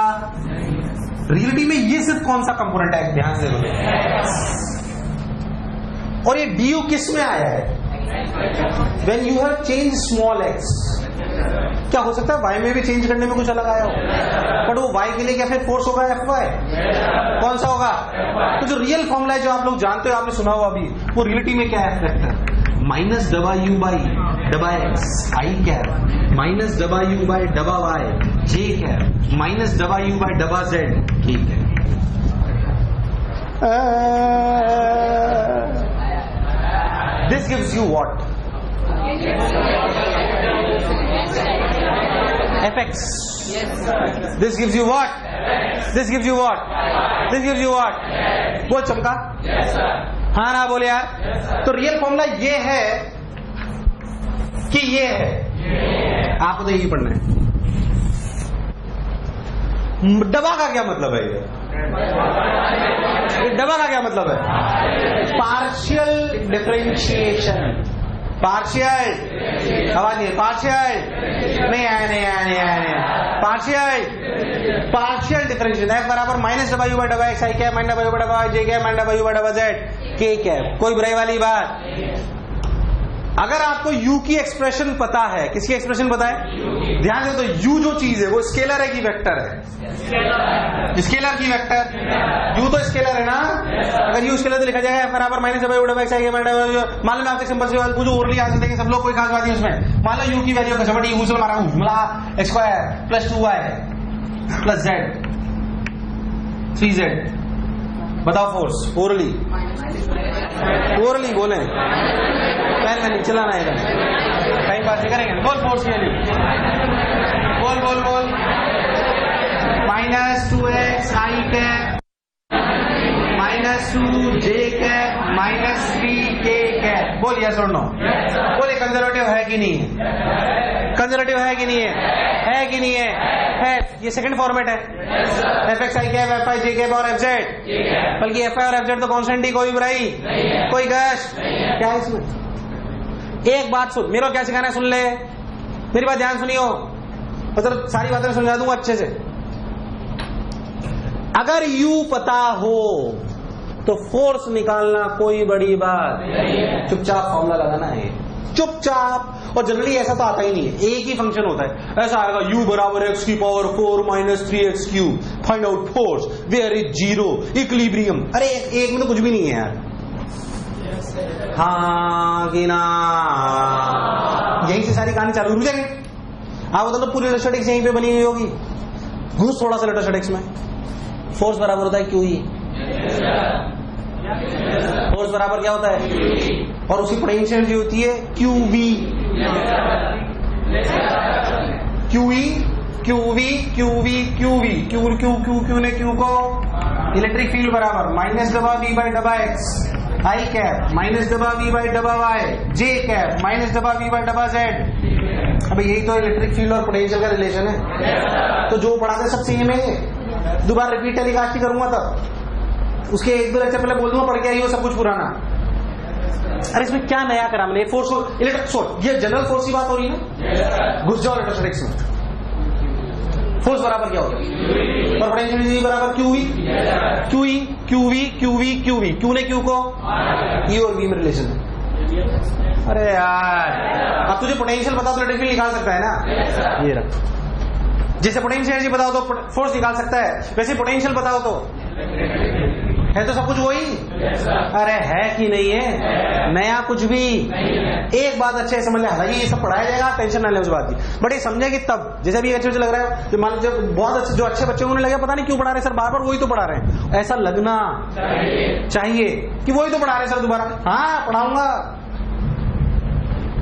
रियलिटी में ये सिर्फ कौन सा कंपोनेंट है, ध्यान से बोलो। और ये डी यू किस में आया है, When you have changed small x, क्या हो सकता है y में भी चेंज करने में कुछ अलग आया हो, बट वो y के लिए क्या फिर फोर्स होगा Fy, कौन सा होगा? तो जो रियल फॉर्मूला है जो आप लोग जानते हो, आपने सुना हुआ अभी, वो रियलिटी में क्या है, माइनस डबा यू बाई डबा एक्स आई कैप, माइनस डबा यू बाई डबा वाई जे कैप, माइनस डबा यू बाई डबा जेड के cap. This gives you what? Fx. This gives you what? This gives you what? This gives you what? बोल चमका? हाँ ना बोले यार। तो रियल फॉर्मूला ये है कि ये है, आपको तो यही पढ़ना है। डबा का क्या मतलब है, ये डबा का क्या मतलब है? पार्शियल डिफरेंशिएशन, पार्शियल, आवाज नहीं, पार्शियल, नहीं आया, नहीं आया, नहीं आया, नहीं, पार्शियल, पार्शियल डिफरेंशिएशन। एफ बराबर माइनस डबा यू बाई डबा एक्स आई कैप माइनस डबा यू बाई डबा जे कैप माइनस डबा यू बाई डबा जेड के कैप। कोई बुराई वाली बात? अगर आपको u की एक्सप्रेशन पता है, किसकी एक्सप्रेशन पता है, ध्यान से, तो u जो चीज है वो स्केलर है कि वेक्टर है? स्केलर की वेक्टर, u तो स्केलर है ना। अगर u स्केलर तो लिखा जाएगा बराबर माइनस डबा यू डबा एक्स आई मान लो मैं आपसे सिंपल सी बात पूछूं, ओरली आंसर देंगे सब लोग, कोई खास बात नहीं उसमें। मान लो u की वैल्यू का समझ u से मारा हूं x square plus 2y plus Z 3z, बताओ फोर्स, ओरली, ओरली बोले, पैर में नहीं चलाना है, टाइम पास नहीं करेंगे, बोल फोर्स की वैल्यू, बोल बोल बोल, minus 2x i cap minus 2j cap minus 3k cap. बोल यस और नो, बोले कंजर्वेटिव है कि नहीं है, कंजर्वेटिव है कि नहीं है कि नहीं है? ये सेकंड फॉर्मेट है, F x I cap F I J cap और एफ जेड, बल्कि एफ आई और एफ जेड तो कॉन्स्टेंट ही, कोई बुराई, कोई गश क्या है इसमें? एक बात सुन, मेरा क्या सिखाना है सुन ले, मेरी बात ध्यान सुनियो, मतलब सारी बातें समझा दूंगा अच्छे से। अगर यू पता हो तो फोर्स निकालना कोई बड़ी बात, चुपचाप फॉर्मूला लगाना है, चुपचाप। और जनरली ऐसा तो आता ही नहीं है, एक ही फंक्शन होता है, ऐसा आएगा u बराबर x की power 4 minus 3x cube, find out force where is zero equilibrium. अरे एक में तो कुछ भी नहीं है यार, हाँ कि ना, यहीं से सारी कहानी चालू, रुक जाएंगे आप बता दो, पूरी इलेक्ट्रोस्टैटिक्स यहीं पे बनी हुई होगी, घुस थोड़ा सा इलेक्ट्रोस्टैटिक्स में। फोर्स बराबर होता है QE, फोर्स बराबर क्या होता है, और उसकी पोटेंशियल एनर्जी होती है QV, QE QV QV QV Q Q Q Q ने Q को इलेक्ट्रिक फील्ड बराबर माइनस डबा V बाई डबा एक्स आई कैप माइनस डबा V बाई डबा वाई जे कैप माइनस डबा V बाई डबा जेड। अब यही तो इलेक्ट्रिक फील्ड और पोटेंशियल का रिलेशन है। तो जो पढ़ाते सब सेम है, दोबारा रिपीट टेलीकास्ट ही करूंगा तब, उसके एक दो लेक्चर पहले बोल दूंगा पढ़ के आइए सब कुछ पुराना। अरे इसमें क्या नया करा मैंने, फोर्स इलेक्ट्रिक, ये जनरल फोर्स की बात हो रही है ना, घुस जाओ इलेक्ट्रोस्टैटिक्स में। फोर्स बराबर क्या होता है, और पोटेंशियल एनर्जी बराबर QE QE QV QV QV, Q ने Q को E और V में रिलेशन है। अरे यार अब तुझे पोटेंशियल बताओ तो इलेक्ट्रिक फील्ड निकाल सकता है ना, ये रख। जैसे पोटेंशियल एनर्जी बताओ तो फोर्स निकाल सकता है, वैसे पोटेंशियल बताओ तो है, तो सब कुछ वही। अरे है कि नहीं है, नया कुछ भी। एक बात अच्छे समझ ले, हालांकि ये सब पढ़ाया जाएगा, टेंशन ना ले उस बात की, बट ये समझेगी तब। जैसे भी अच्छे लग रहा है, मान लो बहुत अच्छे, जो अच्छे बच्चे उन्होंने लगे पता नहीं क्यों पढ़ा रहे सर बार बार वही तो पढ़ा रहे हैं, ऐसा लगना चाहिए कि वही तो पढ़ा रहे सर दोबारा। हाँ पढ़ाऊंगा,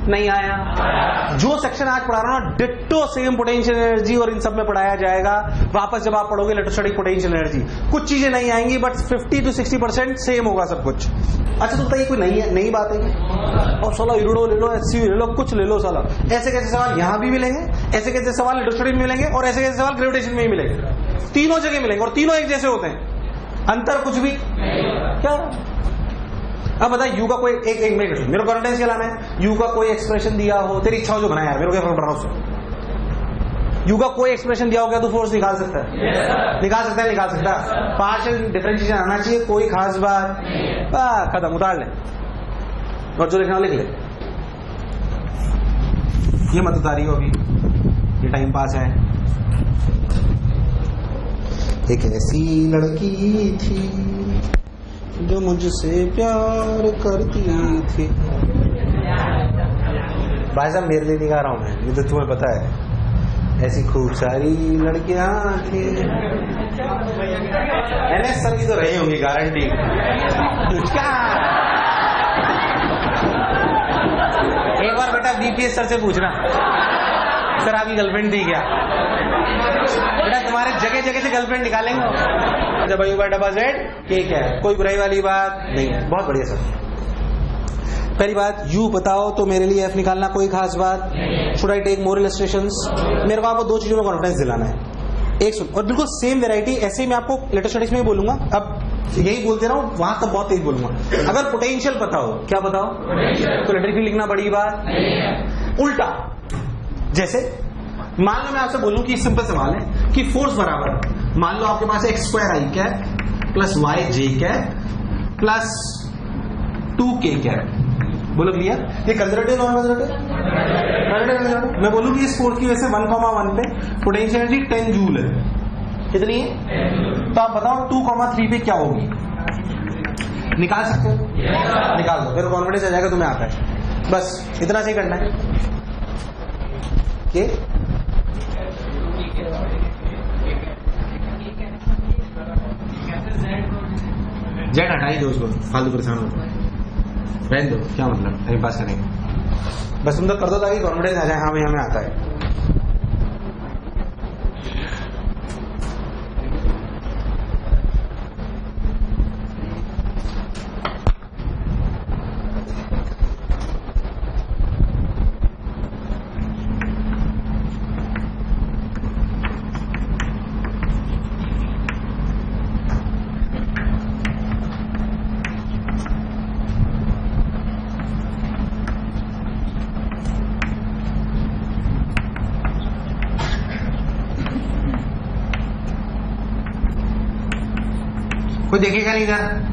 नहीं आया। जो सेक्शन आज पढ़ा रहा हूं ना, डिट्टो सेम पोटेंशियल एनर्जी और इन सब में पढ़ाया जाएगा। वापस जब आप पढ़ोगे इलेक्ट्रोस्टैटिक पोटेंशियल एनर्जी, कुछ चीजें नहीं आएंगी, बट 50 to 60% सेम होगा सब कुछ। अच्छा तो बताइए कोई नई बात है क्या? और साला यूरो ले लो, SCU ले लो, कुछ ले लो साला। ऐसे कैसे सवाल यहाँ भी मिलेंगे, ऐसे कैसे सवाल इलेक्ट्रोस्टैटिक में मिलेंगे, और ऐसे कैसे सवाल ग्रेविटेशन में ही मिलेंगे। तीनों जगह मिलेंगे और तीनों एक जैसे होते हैं, अंतर कुछ भी क्या। अब बता, यू का कोई एक मिनट, मेरे को कॉन्फिडेंस क्या लाना है, यू का कोई एक्सप्रेशन दिया हो, तेरी इच्छा हो जो बना यार, मेरे को क्या फर्क पड़ रहा उससे। यू का कोई एक्सप्रेशन दिया हो, क्या तू फोर्स निकाल सकता है? निकाल सकता है, निकाल सकता है। पार्शियल डिफरेंशिएशन आना चाहिए, कोई खास बात, खत्म, उतार ले और जो लिखना लिख ले। ये मत उतारी हो अभी, ये टाइम पास है। एक ऐसी लड़की थी जो मुझसे प्यार करती थी। भाई साहब मेरे लिए नहीं गा रहा हूं मैं, ये तो तुम्हें पता है। ऐसी खूब सारी लड़कियां थी। एनएस सर की तो रही होंगी गारंटी। एक बार बेटा बीपीएस सर से पूछना, सर आपकी गर्लफ्रेंड थी क्या? बेटा तुम्हारे जगह जगह से गर्लफ्रेंड निकालेंगे। जब यू डबल जेड ठीक है, कोई बुराई वाली बात नहीं है, बहुत बढ़िया सर। पहली बात, यू बताओ तो मेरे लिए एफ निकालना, कोई खास बात। Should I take more illustrations? मेरे को आपको दो चीजों में कॉन्फिडेंस दिलाना है। एक सुन, और बिल्कुल सेम वैरायटी ऐसे ही मैं आपको इलेक्ट्रोस्टैटिक्स में ही बोलूंगा। अब यही बोलते रहा हूं, वहां तब बहुत तेज बोलूंगा। अगर पोटेंशियल पता हो, क्या बताओ, तो इलेक्ट्रिक फील्ड लिखना बड़ी बात। उल्टा, जैसे मान लो मैं आपसे बोलूं कि सिंपल सवाल है कि फोर्स बराबर, मान लो आपके पास एक्स स्क्वायर आई कैप प्लस वाई जे कैप प्लस 2k कैप। बोलो क्लियर? ये कंजर्वेटिव नॉन कंजर्वेटिव? मैं बोलूं कि इस फोर्स की वजह से 1,1 पे पोटेंशियल एनर्जी 10 जूल है। कितनी है? तो आप बताओ 2,3 पे क्या होगी? निकाल सकते हो? निकाल दो, फिर कॉन्फिडेंस आ जाएगा तुम्हें आता है। बस इतना सही करना है। ये जेड हटा ही दो, उसको फालतू परेशान होता है, रहने दो, क्या मतलब टाइम पास करेंगे। बस तुम तो कर दो ताकि कॉन्फिडेंस आ जाए, हाँ भाई हमें आता है। कोई देखेगा नहीं इधर?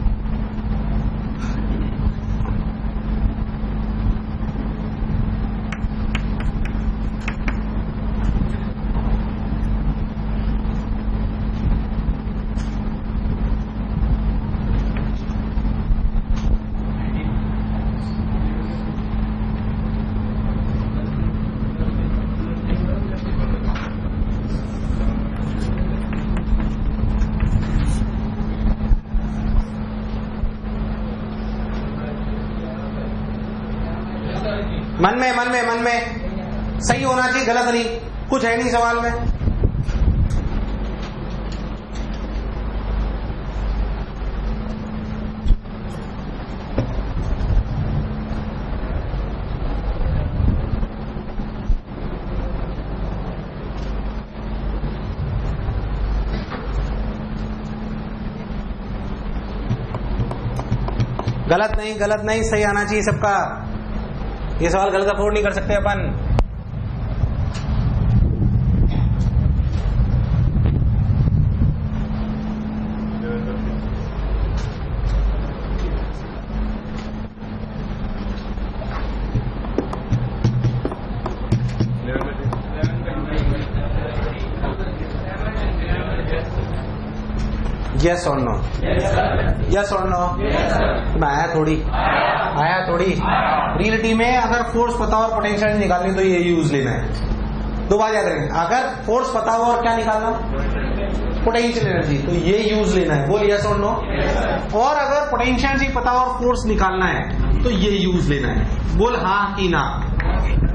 मन में सही होना चाहिए, गलत नहीं। कुछ है नहीं सवाल में। गलत नहीं, सही आना चाहिए सबका। ये सवाल गलत अफोर्ड नहीं कर सकते अपन। यस और नो? यस और नो? आया थोड़ी। रियलिटी में अगर फोर्स पता हो और पोटेंशियल निकालनी तो ये यूज लेना है। दो बात याद रखें, अगर फोर्स पता हो और क्या निकालना, पोटेंशियल एनर्जी, तो ये यूज लेना है। बोल यस और नो? और अगर पोटेंशियल एनर्जी पता हो और फोर्स निकालना है तो ये यूज लेना है। बोल हाँ कि ना।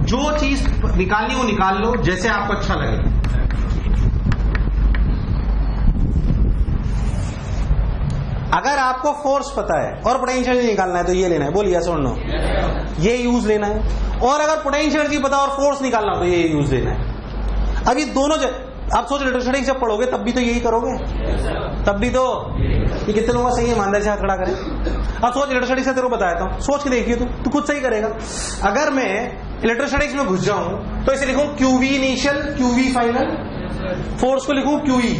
जो चीज निकालनी वो निकाल लो, जैसे आपको अच्छा लगे। अगर आपको फोर्स पता है और पोटेंशियल एनर्जी निकालना है तो ये लेना है। बोल यस और नो? ये यूज लेना है। और अगर पोटेंशियल एनर्जी पता और फोर्स निकालना हो तो ये यूज लेना है। अब ये दोनों आप सोच इलेक्ट्रोस्टैटिक्स जब पढ़ोगे तब भी तो यही करोगे, तब भी तो ये कितने लोगों का सही है, ईमानदारी से हाथ खड़ा करें। अब सोच इलेक्ट्रोस्टैटिक्स से तेरे को बताया था, सोच के देखिए तू खुद सही करेगा। अगर मैं इलेक्ट्रोस्टैटिक्स में घुस जाऊं तो इसे लिखूं QV initial QV final, force को लिखूं QE,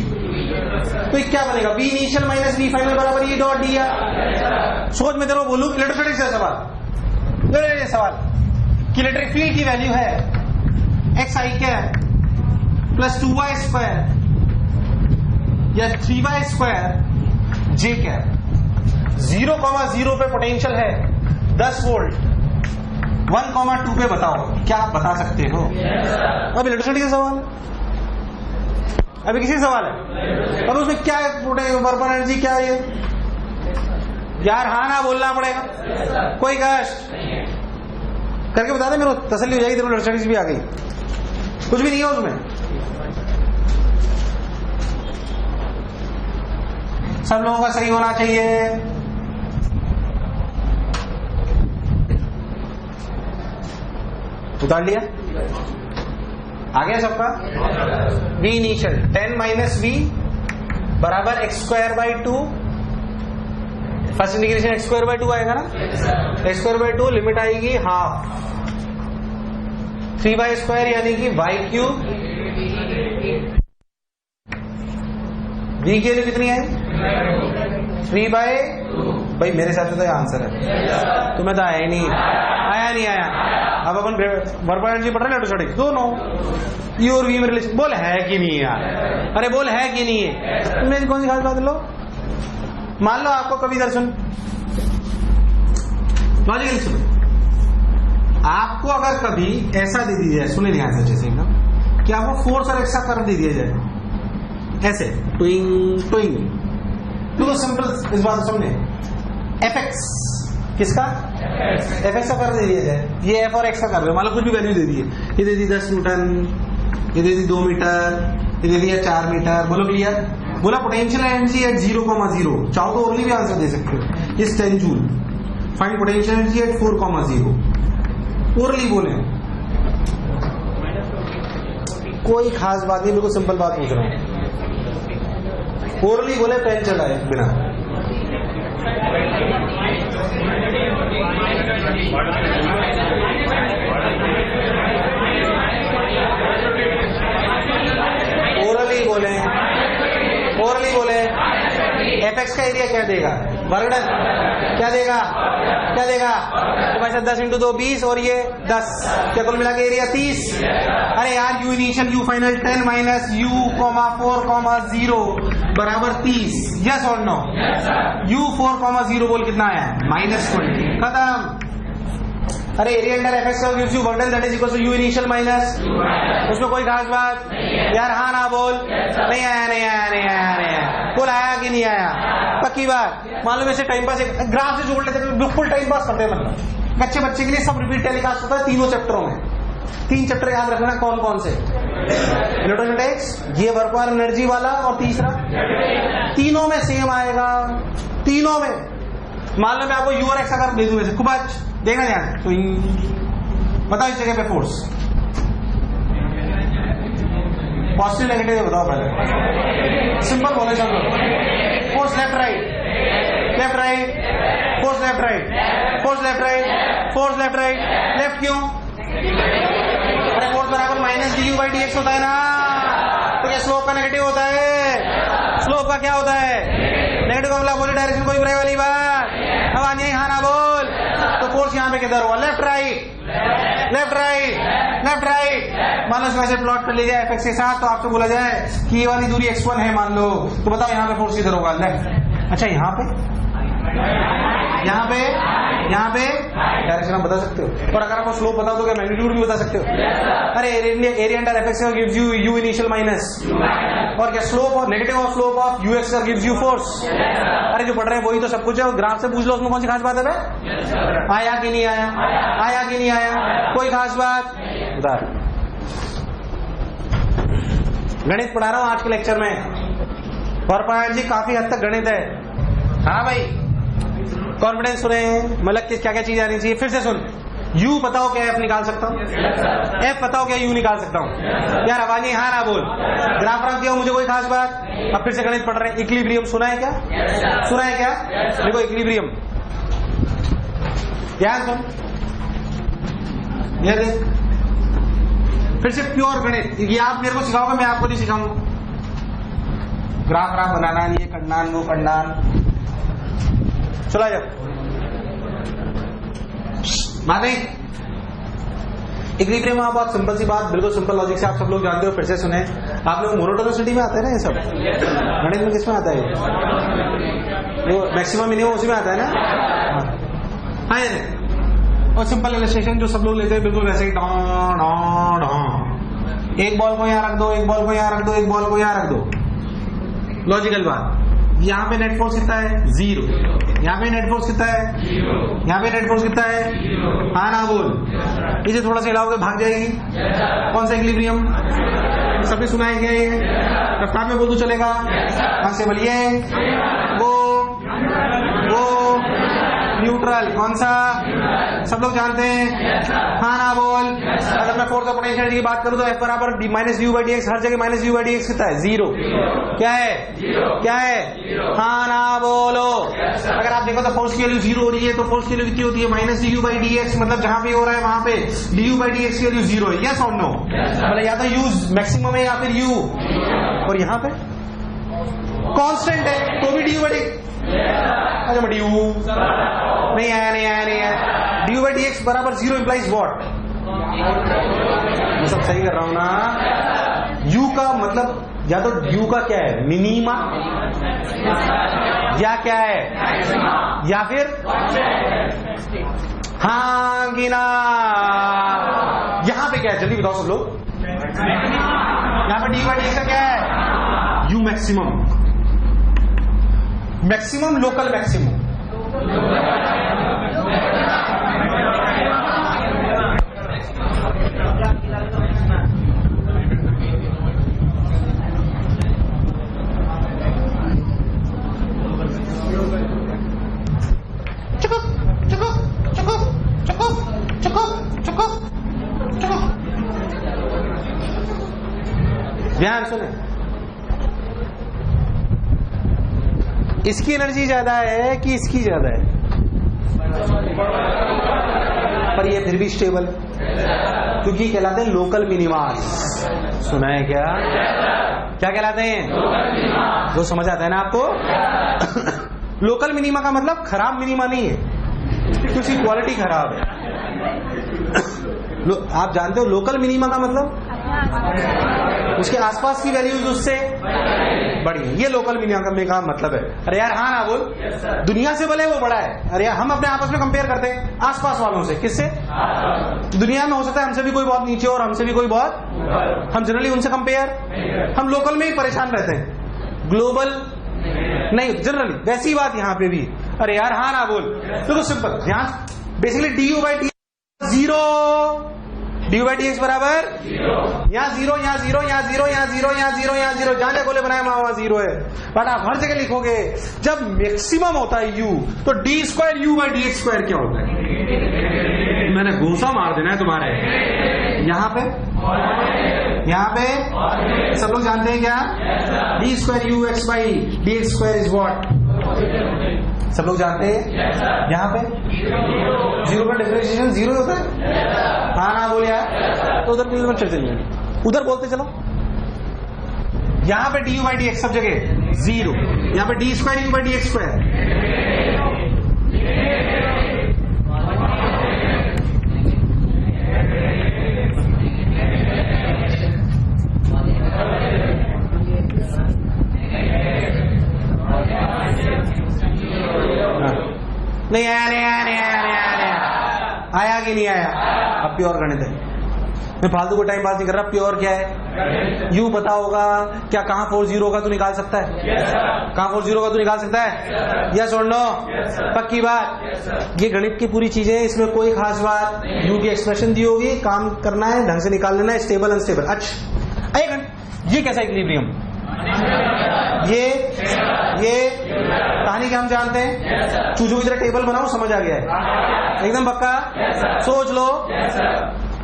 तो ये क्या बनेगा V initial minus V final बराबर E डॉट डी। सोच मैं तेरे को बोलूं इलेक्ट्रोस्टैटिक्स का सवाल कि इलेक्ट्रिक फील्ड की वैल्यू है xi cap plus 2y square या 3y स्क्वायर जे कैप, 0,0 पे पोटेंशियल है 10 वोल्ट, 1,2 पे बताओ, क्या आप बता सकते हो? अब इलेक्ट्रिसिटी का सवाल, अभी किसी सवाल है, अब उसमें क्या है, वर्क एनर्जी क्या है? यार हाँ ना बोलना पड़ेगा, कोई कष्ट करके बता दे, मेरे को तसल्ली हो जाएगी, तेरे को इलेक्ट्रिसिटी भी आ गई, कुछ भी नहीं है उसमें। सब लोगों का सही होना चाहिए। उतार लिया, आ गया सबका? V इनिशियल 10 माइनस V बराबर x square by 2, first integration x square by 2 आएगा ना, x स्क्वायर बाई 2 लिमिट आएगी हाफ, 3y स्क्वायर यानी कि y क्यूब, V की वैल्यू कितनी है 3 बाई, भाई मेरे हिसाब से तो ये आंसर है, तुम्हें तो आया ही नहीं, आया नहीं आया। अब अपन वर्क एनर्जी पढ़ रहे हैं इलेक्ट्रोस्टैटिक्स, दोनों E और V में रिलेशन, बोल है कि नहीं यार, अरे बोल है कि नहीं है, मेरी कौन सी खास बात लो, मान लो आपको कभी दर्शन लॉजिकल सुनो, आपको अगर कभी ऐसा दे दिया जाए, सुने ध्यान से अच्छे से एकदम, कि आपको फोर्स और एक्स्ट्रा करंट दे दिया जाए ऐसे टुइंग टुइंग, तो सिंपल इस बात को समझे, Fx किसका, Fx का कर दे दिया जाए, ये F और X का कर रहे हो, मान लो कुछ भी वैल्यू दे दिए, ये दे दी 10 न्यूटन, ये दे दी 2 मीटर, ये दे दिया 4 मीटर, बोलो क्लियर, बोला पोटेंशियल एनर्जी एट 0,0, चाहो तो ओरली भी आंसर दे सकते हो, इस 10 joule, find potential energy eight 4,0, orally बोले, कोई खास बात नहीं, बिल्कुल सिंपल बात पूछ रहा हूं, ओरली बोले पेन चलाए बिना, ओरली बोले एफएक्स का एरिया क्या देगा, वर्गडन क्या देगा, क्या देगा, तो भाई 10 इंटू 2 20 और ये 10, क्या कुल मिला के एरिया 30। अरे यार U initial U final 10 minus U 4,0 बराबर 30, यस और नो, U 4,0 बोल कितना आया, -20, खत्म। अरे एरिया अंडर एफएक्स का gives you work done that is equal to U initial minus, उसमें कोई खास बात यार, हाँ ना बोल, नहीं आया नहीं आया नहीं आया नहीं आया, बोल आया कि नहीं आया, पक्की बात। मालूम ऐसे टाइम पास ग्राफ से जोड़ लेते, बिल्कुल टाइम पास करते हैं, मतलब अच्छे बच्चे के लिए सब रिपीट टेलीकास्ट होता है तीनों चैप्टरों में, 3 चैप्टर याद रखना, कौन कौन से, इलेक्ट्रोस्टैटिक्स, ये वर्क एनर्जी वाला, और तीसरा, तीनों में सेम आएगा, तीनों में। मान लो मैं आपको U और X अगर दे दूं वैसे, खूब देखना ध्यान, तो बताओ इस जगह पे फोर्स, पॉजिटिव नेगेटिव बताओ पहले, सिंपल बोले सब लोग, force left right, left right, force left right, force left right, force left right, left क्यों, अरे फोर्स बराबर माइनस du/dx होता है ना, तो क्या स्लोप का नेगेटिव होता है, स्लोप का क्या होता है, नेगेटिव का मतलब अपोजिट डायरेक्शन, कोई बुराई वाली बात, अब आने हाँ ना बोल, तो फोर्स यहाँ पे किधर हुआ, left right, left right, left right. मान लो इसको ऐसे प्लॉट कर लीजिए एफएक्स के साथ, तो आपसे बोला जाए कि ये वाली दूरी x1 है मान लो, तो बताओ यहाँ पे फोर्स किधर होगा, लेफ्ट, अच्छा यहाँ पे, यहाँ पे, यहाँ पे डायरेक्शन आप बता सकते हो, और अगर आपको स्लोप बता दो क्या मैग्नीट्यूड भी बता सकते हो, अरे area under FX gives you U initial minus, और क्या स्लोप और negative of slope of UX gives you force, अरे जो पढ़ रहे हैं वही तो सब कुछ है, ग्राफ से पूछ लो उसमें कौन सी खास बात है, आया कि नहीं आया, आया कि नहीं आया, कोई खास बात। उदाहरण गणित पढ़ा रहा हूं आज के लेक्चर में, और पायल जी काफी हद तक गणित है, हाँ भाई कॉन्फिडेंस सुने, मतलब क्या क्या चीज आनी चाहिए, फिर से सुन, यू बताओ क्या एफ निकाल सकता हूँ? एफ बताओ क्या यू निकाल सकता हूँ? यार आवाज हाँ ना बोल। ग्राफ रख दिया मुझे, कोई खास बात? अब फिर से गणित पढ़ रहे हैं। इक्विलिब्रियम सुना है क्या? सुना है क्या? देखो इक्विलिब्रियम, ध्यान सुन, ये देख, फिर से प्योर गणित। ये आप मेरे को सिखाओगे, मैं आपको नहीं सिखाऊंगा। ग्राफ ग्राफ बनाना, ये खंडान वो खंडान, चला जाओ बात नहीं। इक्विलिब्रियम बहुत सिंपल सी बात, बिल्कुल सिंपल लॉजिक से आप सब लोग जानते हो। फिर से सुने, आप लोग मोनोटोनिसिटी में आते हैं ना, ये सब गणित में किस में आता है? वो मैक्सिमम मिनिमम उसी में आता है ना। हाँ ये और सिंपल इलस्ट्रेशन जो सब लोग लेते हैं बिल्कुल वैसे ही, एक बॉल को यहाँ रख दो, एक बॉल को यहाँ रख दो, एक बॉल को यहाँ रख दो। लॉजिकल बात, यहाँ पे नेट फोर्स कितना है? 0। यहाँ पे नेट फोर्स कितना है? यहाँ पे नेट फोर्स कितना है? हाँ ना बोल। इसे थोड़ा सा हिलाओगे भाग जाएगी। कौन सा इक्विलिब्रियम? सबने सुना है क्या? ये रफ्तार में बोल दो चलेगा। कहाँ से बोलिए? वो न्यूट्रल। कौन सा? सब लोग जानते हैं। हाँ ना बोल। अगर मैं फोर्स ऑफ पोटेंशियल की बात करूं तो F बराबर minus d u by d x, हर जगह minus d u by d x कितना है? 0। क्या है? क्या है? हाँ ना बोलो। अगर आप देखो तो फोर्स की वैल्यू 0 हो रही है, तो फोर्स की वैल्यू कितनी होती है? Minus D you by d x. मतलब जहां पे हो रहा है वहां पे D you by d x की वैल्यू 0 है। यस और नो? मतलब या तो यू मैक्सिमम है या फिर यू। और यहाँ पे कांस्टेंट है तो भी डी यू बाई डी, अच्छा डी यू नहीं आया, नहीं आया, नहीं आया। D you by d x बराबर 0 इंप्लाइज व्हाट? मैं सब सही कर रहा हूं ना? यू का मतलब या तो यू का क्या है? मिनिमा, या क्या है? या फिर हाँ कि ना? यहां पे क्या है? जल्दी बताओ सब लोग। यहां पे D you by d x का क्या है? You maximum. Maximum local maximum. ध्यान सुने, इसकी एनर्जी ज्यादा है कि इसकी ज्यादा है? पर ये फिर भी स्टेबल है, क्योंकि कहलाते हैं लोकल मिनिमास। सुना है क्या? क्या कहलाते हैं? वो समझ आता है ना आपको? लोकल मिनिमा का मतलब खराब मिनिमा नहीं है, उसकी क्वालिटी खराब है। आप जानते हो लोकल मिनिमा का मतलब? उसके आसपास की वैल्यूज उससे बड़ी है। ये लोकल मिनिमा का मतलब है। अरे यार हाँ ना बोल। दुनिया से भले वो बड़ा है। अरे यार हम अपने आपस में कंपेयर करते हैं आसपास वालों से। किससे? दुनिया में हो सकता है हमसे भी कोई बहुत नीचे और हमसे भी कोई बहुत, हम जनरली उनसे कंपेयर, हम लोकल में ही परेशान रहते हैं, ग्लोबल नहीं जनरली। वैसी ही बात यहाँ पे भी। अरे यार हाँ ना बोल। तो सिंपल ध्यान, basically D you by D 0, D you by d x बराबर यहाँ 0, यहाँ 0, यहाँ 0, यहाँ 0, यहाँ 0, यहाँ 0, जहां जगह गोले बनाए वहां 0 है। बट आप हर जगह लिखोगे जब मैक्सिमम होता है u, तो D square you by d x square क्या होता है? मैंने घूसा मार देना है तुम्हारे। यहाँ पे सब लोग जानते हैं क्या? D square you x by d x square is what? सब लोग जानते हैं। यहाँ पे 0 का डिफरेंशिएशन 0 होता है। हाँ ना बोल यार। तो उधर चलिए, उधर बोलते चलो। यहाँ पे D you by d x सब जगह 0, यहाँ पे D square you by d x square. नहीं आया, नहीं आया, नहीं आया, नहीं आया, नहीं आया। आया कि नहीं आया? अब प्योर गणित है। मैं फालतू को टाइम पास नहीं कर रहा। प्योर क्या है? यू पता होगा क्या? कहाँ फोर्स 0 का तू निकाल सकता है? कहाँ फोर्स 0 का तू निकाल सकता है? यस और नो? पक्की बात। ये गणित की पूरी चीजें, इसमें कोई खास बात। यू की एक्सप्रेशन दी होगी, काम करना है, ढंग से निकाल लेना है, स्टेबल अनस्टेबल। अच्छा ये कैसा इक्विलिब्रियम? ये कहानी कि हम जानते हैं? चूजों की तरह टेबल बनाओ, समझ आ गया है एकदम पक्का? सोच लो।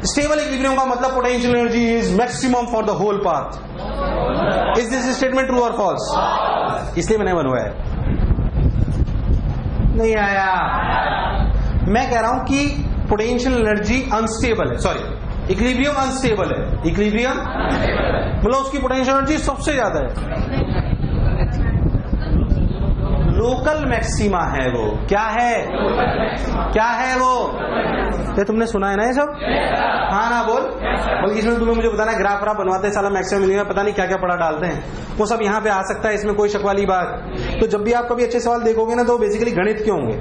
स्टेबल इक्विलिब्रियम का मतलब potential energy is maximum for the whole path. Is this statement true और फॉल्स? इसलिए मैंने बनवाया है। नहीं आया। मैं कह रहा हूं कि पोटेंशियल एनर्जी अनस्टेबल है, सॉरी इक्विलिब्रियम अनस्टेबल है। इक्विलिब्रियम मतलब उसकी पोटेंशियल एनर्जी सबसे ज्यादा है, लोकल मैक्सिमा है वो। क्या है? क्या है वो? ये तुमने सुना है ना ये सब? हाँ ना बोल। बल्कि इसमें तुम्हें मुझे बताना, ग्राफ व्राफ बनवाते हैं साला मैक्सिमम मिनिमम, पता नहीं क्या क्या पढ़ा डालते हैं, वो सब यहाँ पे आ सकता है, इसमें कोई शक वाली बात। तो जब भी आप कभी अच्छे सवाल देखोगे ना, तो बेसिकली गणित के होंगे।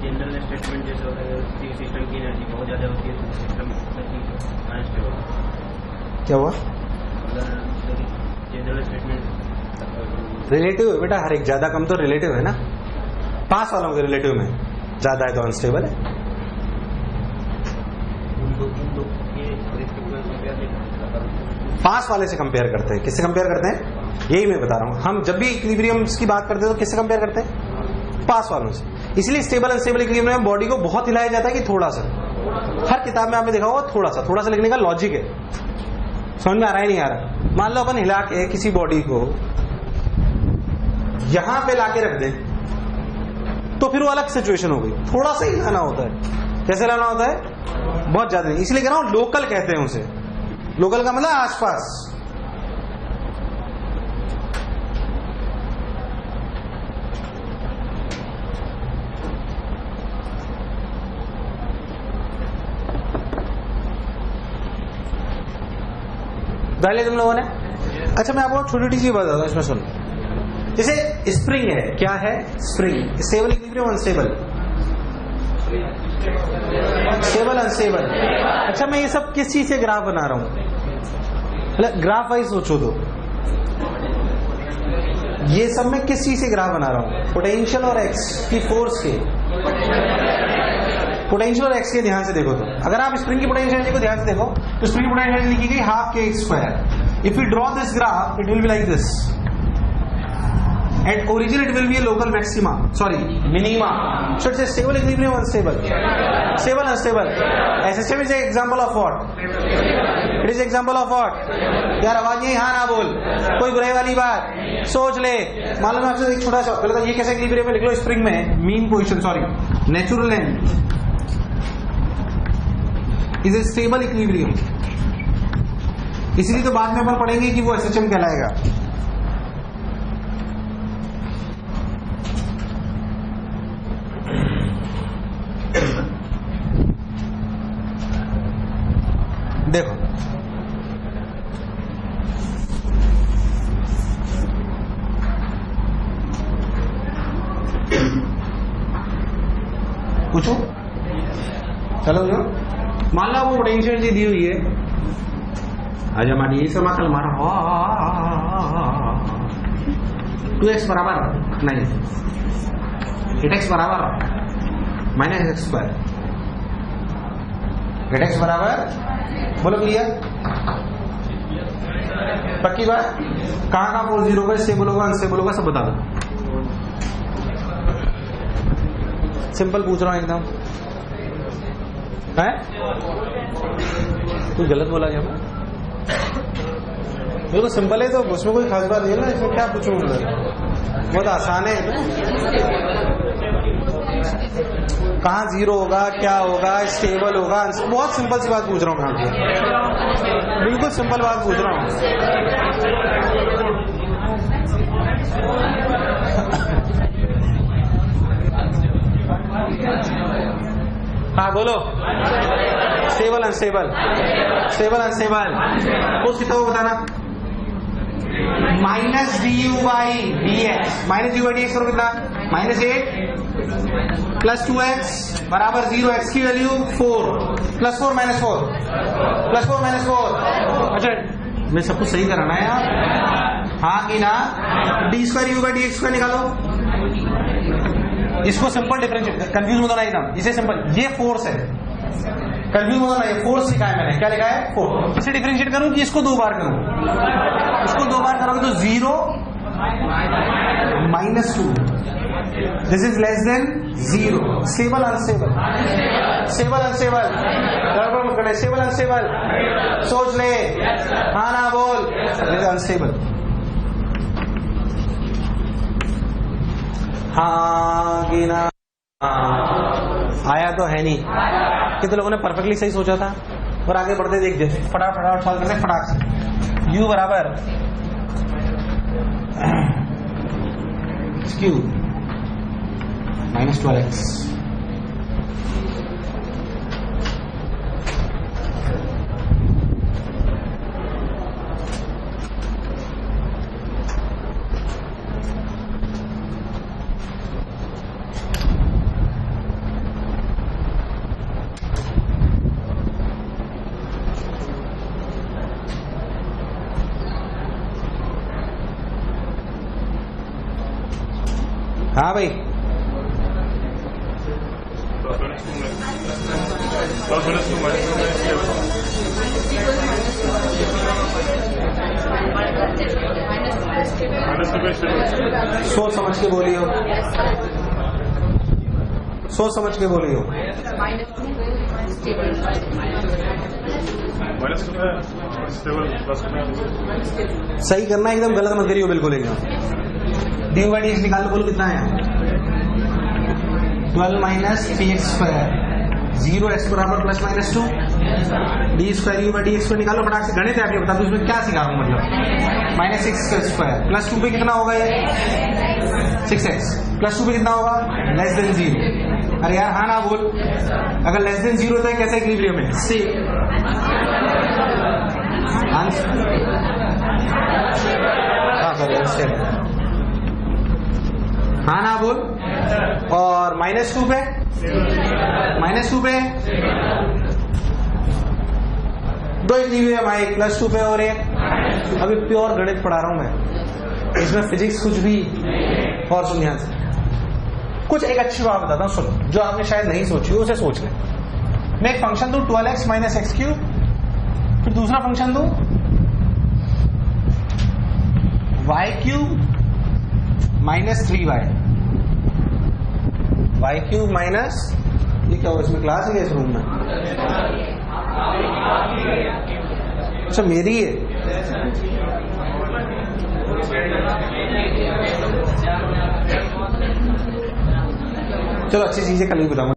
जनरल स्टेटमेंट जैसे होता है सिस्टम की एनर्जी बहुत ज्यादा होती है तो सिस्टम अनस्टेबल। क्या हुआ? जनरल स्टेटमेंट रिलेटिव है बेटा, हर एक ज्यादा कम तो रिलेटिव है ना। पास वालों के रिलेटिव में ज्यादा है तो अनस्टेबल है। पास वाले से कंपेयर करते हैं। किससे कंपेयर करते हैं? यही मैं बता रहा हूं। हम जब भी इक्विलिब्रियम्स की बात करते हैं तो किससे कंपेयर करते हैं? पास वालों से। इसलिए स्टेबल अनस्टेबल इक्विलिब्रियम में बॉडी को बहुत हिलाया जाता है कि थोड़ा सा। हर किताब में आपने देखा होगा थोड़ा सा लिखने का लॉजिक है। समझ में आ रहा है नहीं आ रहा? मान लो अपन हिला के किसी बॉडी को यहां पे लाके रख दें तो फिर वो अलग सिचुएशन हो गई। थोड़ा सा ही लाना होता है। कैसे लाना होता है? बहुत ज्यादा नहीं। इसलिए कह रहा हूं लोकल कहते हैं उसे। लोकल का मतलब आसपास। पहले तुम लोगों ने, अच्छा मैं आपको छोटी सी बात बताता हूं, इसमें सुनो। जैसे स्प्रिंग है, क्या है? Spring. Stable equilibrium unstable? Stable unstable. अच्छा मैं ये सब किस चीज से ग्राफ बना रहा हूं? ग्राफ वाइज सोचो तो ये सब मैं किस चीज से ग्राफ बना रहा हूं? पोटेंशियल और एक्स की फोर्स के। पोटेंशियल और एक्स के ध्यान से देखो तो अगर आप स्प्रिंग की पोटेंशियल एनर्जी को ध्यान से देखो तो स्प्रिंग की पोटेंशियल एनर्जी लिखी गई हाफ के x square. If you draw this graph it will be like this. At origin it will be a local maxima, sorry, minima. So it's a stable equilibrium, unstable. Stable, unstable. SSM is an example of what? It is example of what? यार आवाज नहीं, हाँ ना बोल, कोई बुराई वाली बात। सोच ले, मालूम है आपसे एक छोटा सा, पहले तो ये कैसे इक्विलिब्रियम में लिख लो। स्प्रिंग में mean position, sorry, natural length is a stable equilibrium. इसलिए तो बाद में अपन पढ़ेंगे कि वो SHM कहलाएगा। देखो पूछो, चलो जो मान लो वो पोटेंशियल एनर्जी दी हुई है। आज हमारी ये समाकल मारा 2x बराबर नहीं 8x बराबर -x²। 8x बराबर, बोलो क्लियर? पक्की बात? कहाँ कहाँ फोर्स जीरो होगा, स्टेबल होगा, अनस्टेबल होगा, सब बता दो। सिंपल पूछ रहा हूं एकदम, है? कुछ गलत बोला क्या? बिल्कुल सिंपल है तो उसमें कोई खास बात नहीं है ना। इसमें क्या पूछूं? बहुत आसान है। कहाँ जीरो होगा, क्या होगा, स्टेबल होगा, बहुत सिंपल सी बात पूछ रहा हूँ। कहाँ पे बिल्कुल सिंपल बात पूछ रहा हूँ। हाँ बोलो। Stable unstable, stable unstable. उस कितना को बताना? -du/dx, -du/dx करो कितना? -8 + 2x बराबर 0। x की वैल्यू 4 +4 -4 +4 -4। अच्छा मैं सब कुछ सही कराना है यार, हाँ कि ना? d²u/dx² निकालो। इसको सिंपल डिफरेंशिएट, कंफ्यूज मत होना एकदम। इसे सिंपल, ये फोर्स है, कंफ्यूज होना ये फोर्स लिखा है मैंने, क्या लिखा है? 4। इसे डिफरेंशिएट करूं कि इसको 2 बार करूं? इसको 2 बार करोगे तो 0 -2, this is less than 0। Stable unstable? Stable unstable? गड़बड़ मत करे, स्टेबल अनस्टेबल? सोच ले, हाँ ना बोल। अनस्टेबल। हाँ कि ना? आया तो है नहीं। कितने लोगों ने परफेक्टली सही सोचा था और आगे बढ़ते देख जैसे फटाफट सॉल्व करते फटाक से। u बराबर q -12x हाँ भाई सोच समझ के बोलियो, सोच समझ के बोलियो। सही करना, एकदम गलत मत करियो बिल्कुल एकदम। dy/dx निकाल लो, बोलो कितना है? 12 - 3x², 0x बराबर +-2 d² u/dx निकालो फटाक से। गणित है आपके, बता दो इसमें क्या सिखा रहा हूं मतलब। -6x² +2 पे कितना होगा ये? 6x +2 पे कितना होगा? Less than 0। अरे यार हाँ ना बोल। अगर लेस देन 0 होता है कैसा इक्विलिब्रियम है? सी हाँ ना बोल। और -2 पे, -2 पे 2 इक्विलिब्रियम आए, +2 पे और एक। अभी प्योर गणित पढ़ा रहा हूं मैं, इसमें फिजिक्स कुछ भी। और सुन ध्यान से, कुछ एक अच्छी बात बताता हूं, सुनो, जो आपने शायद नहीं सोची उसे सोच ले। मैं एक फंक्शन दूं 12x - x³, फिर दूसरा फंक्शन दूं y³ -3y, y³ माइनस, ये क्या हो, इसमें क्लास है इस रूम में? अच्छा मेरी है। चलो अच्छी चीजें कल ही बताऊंगा।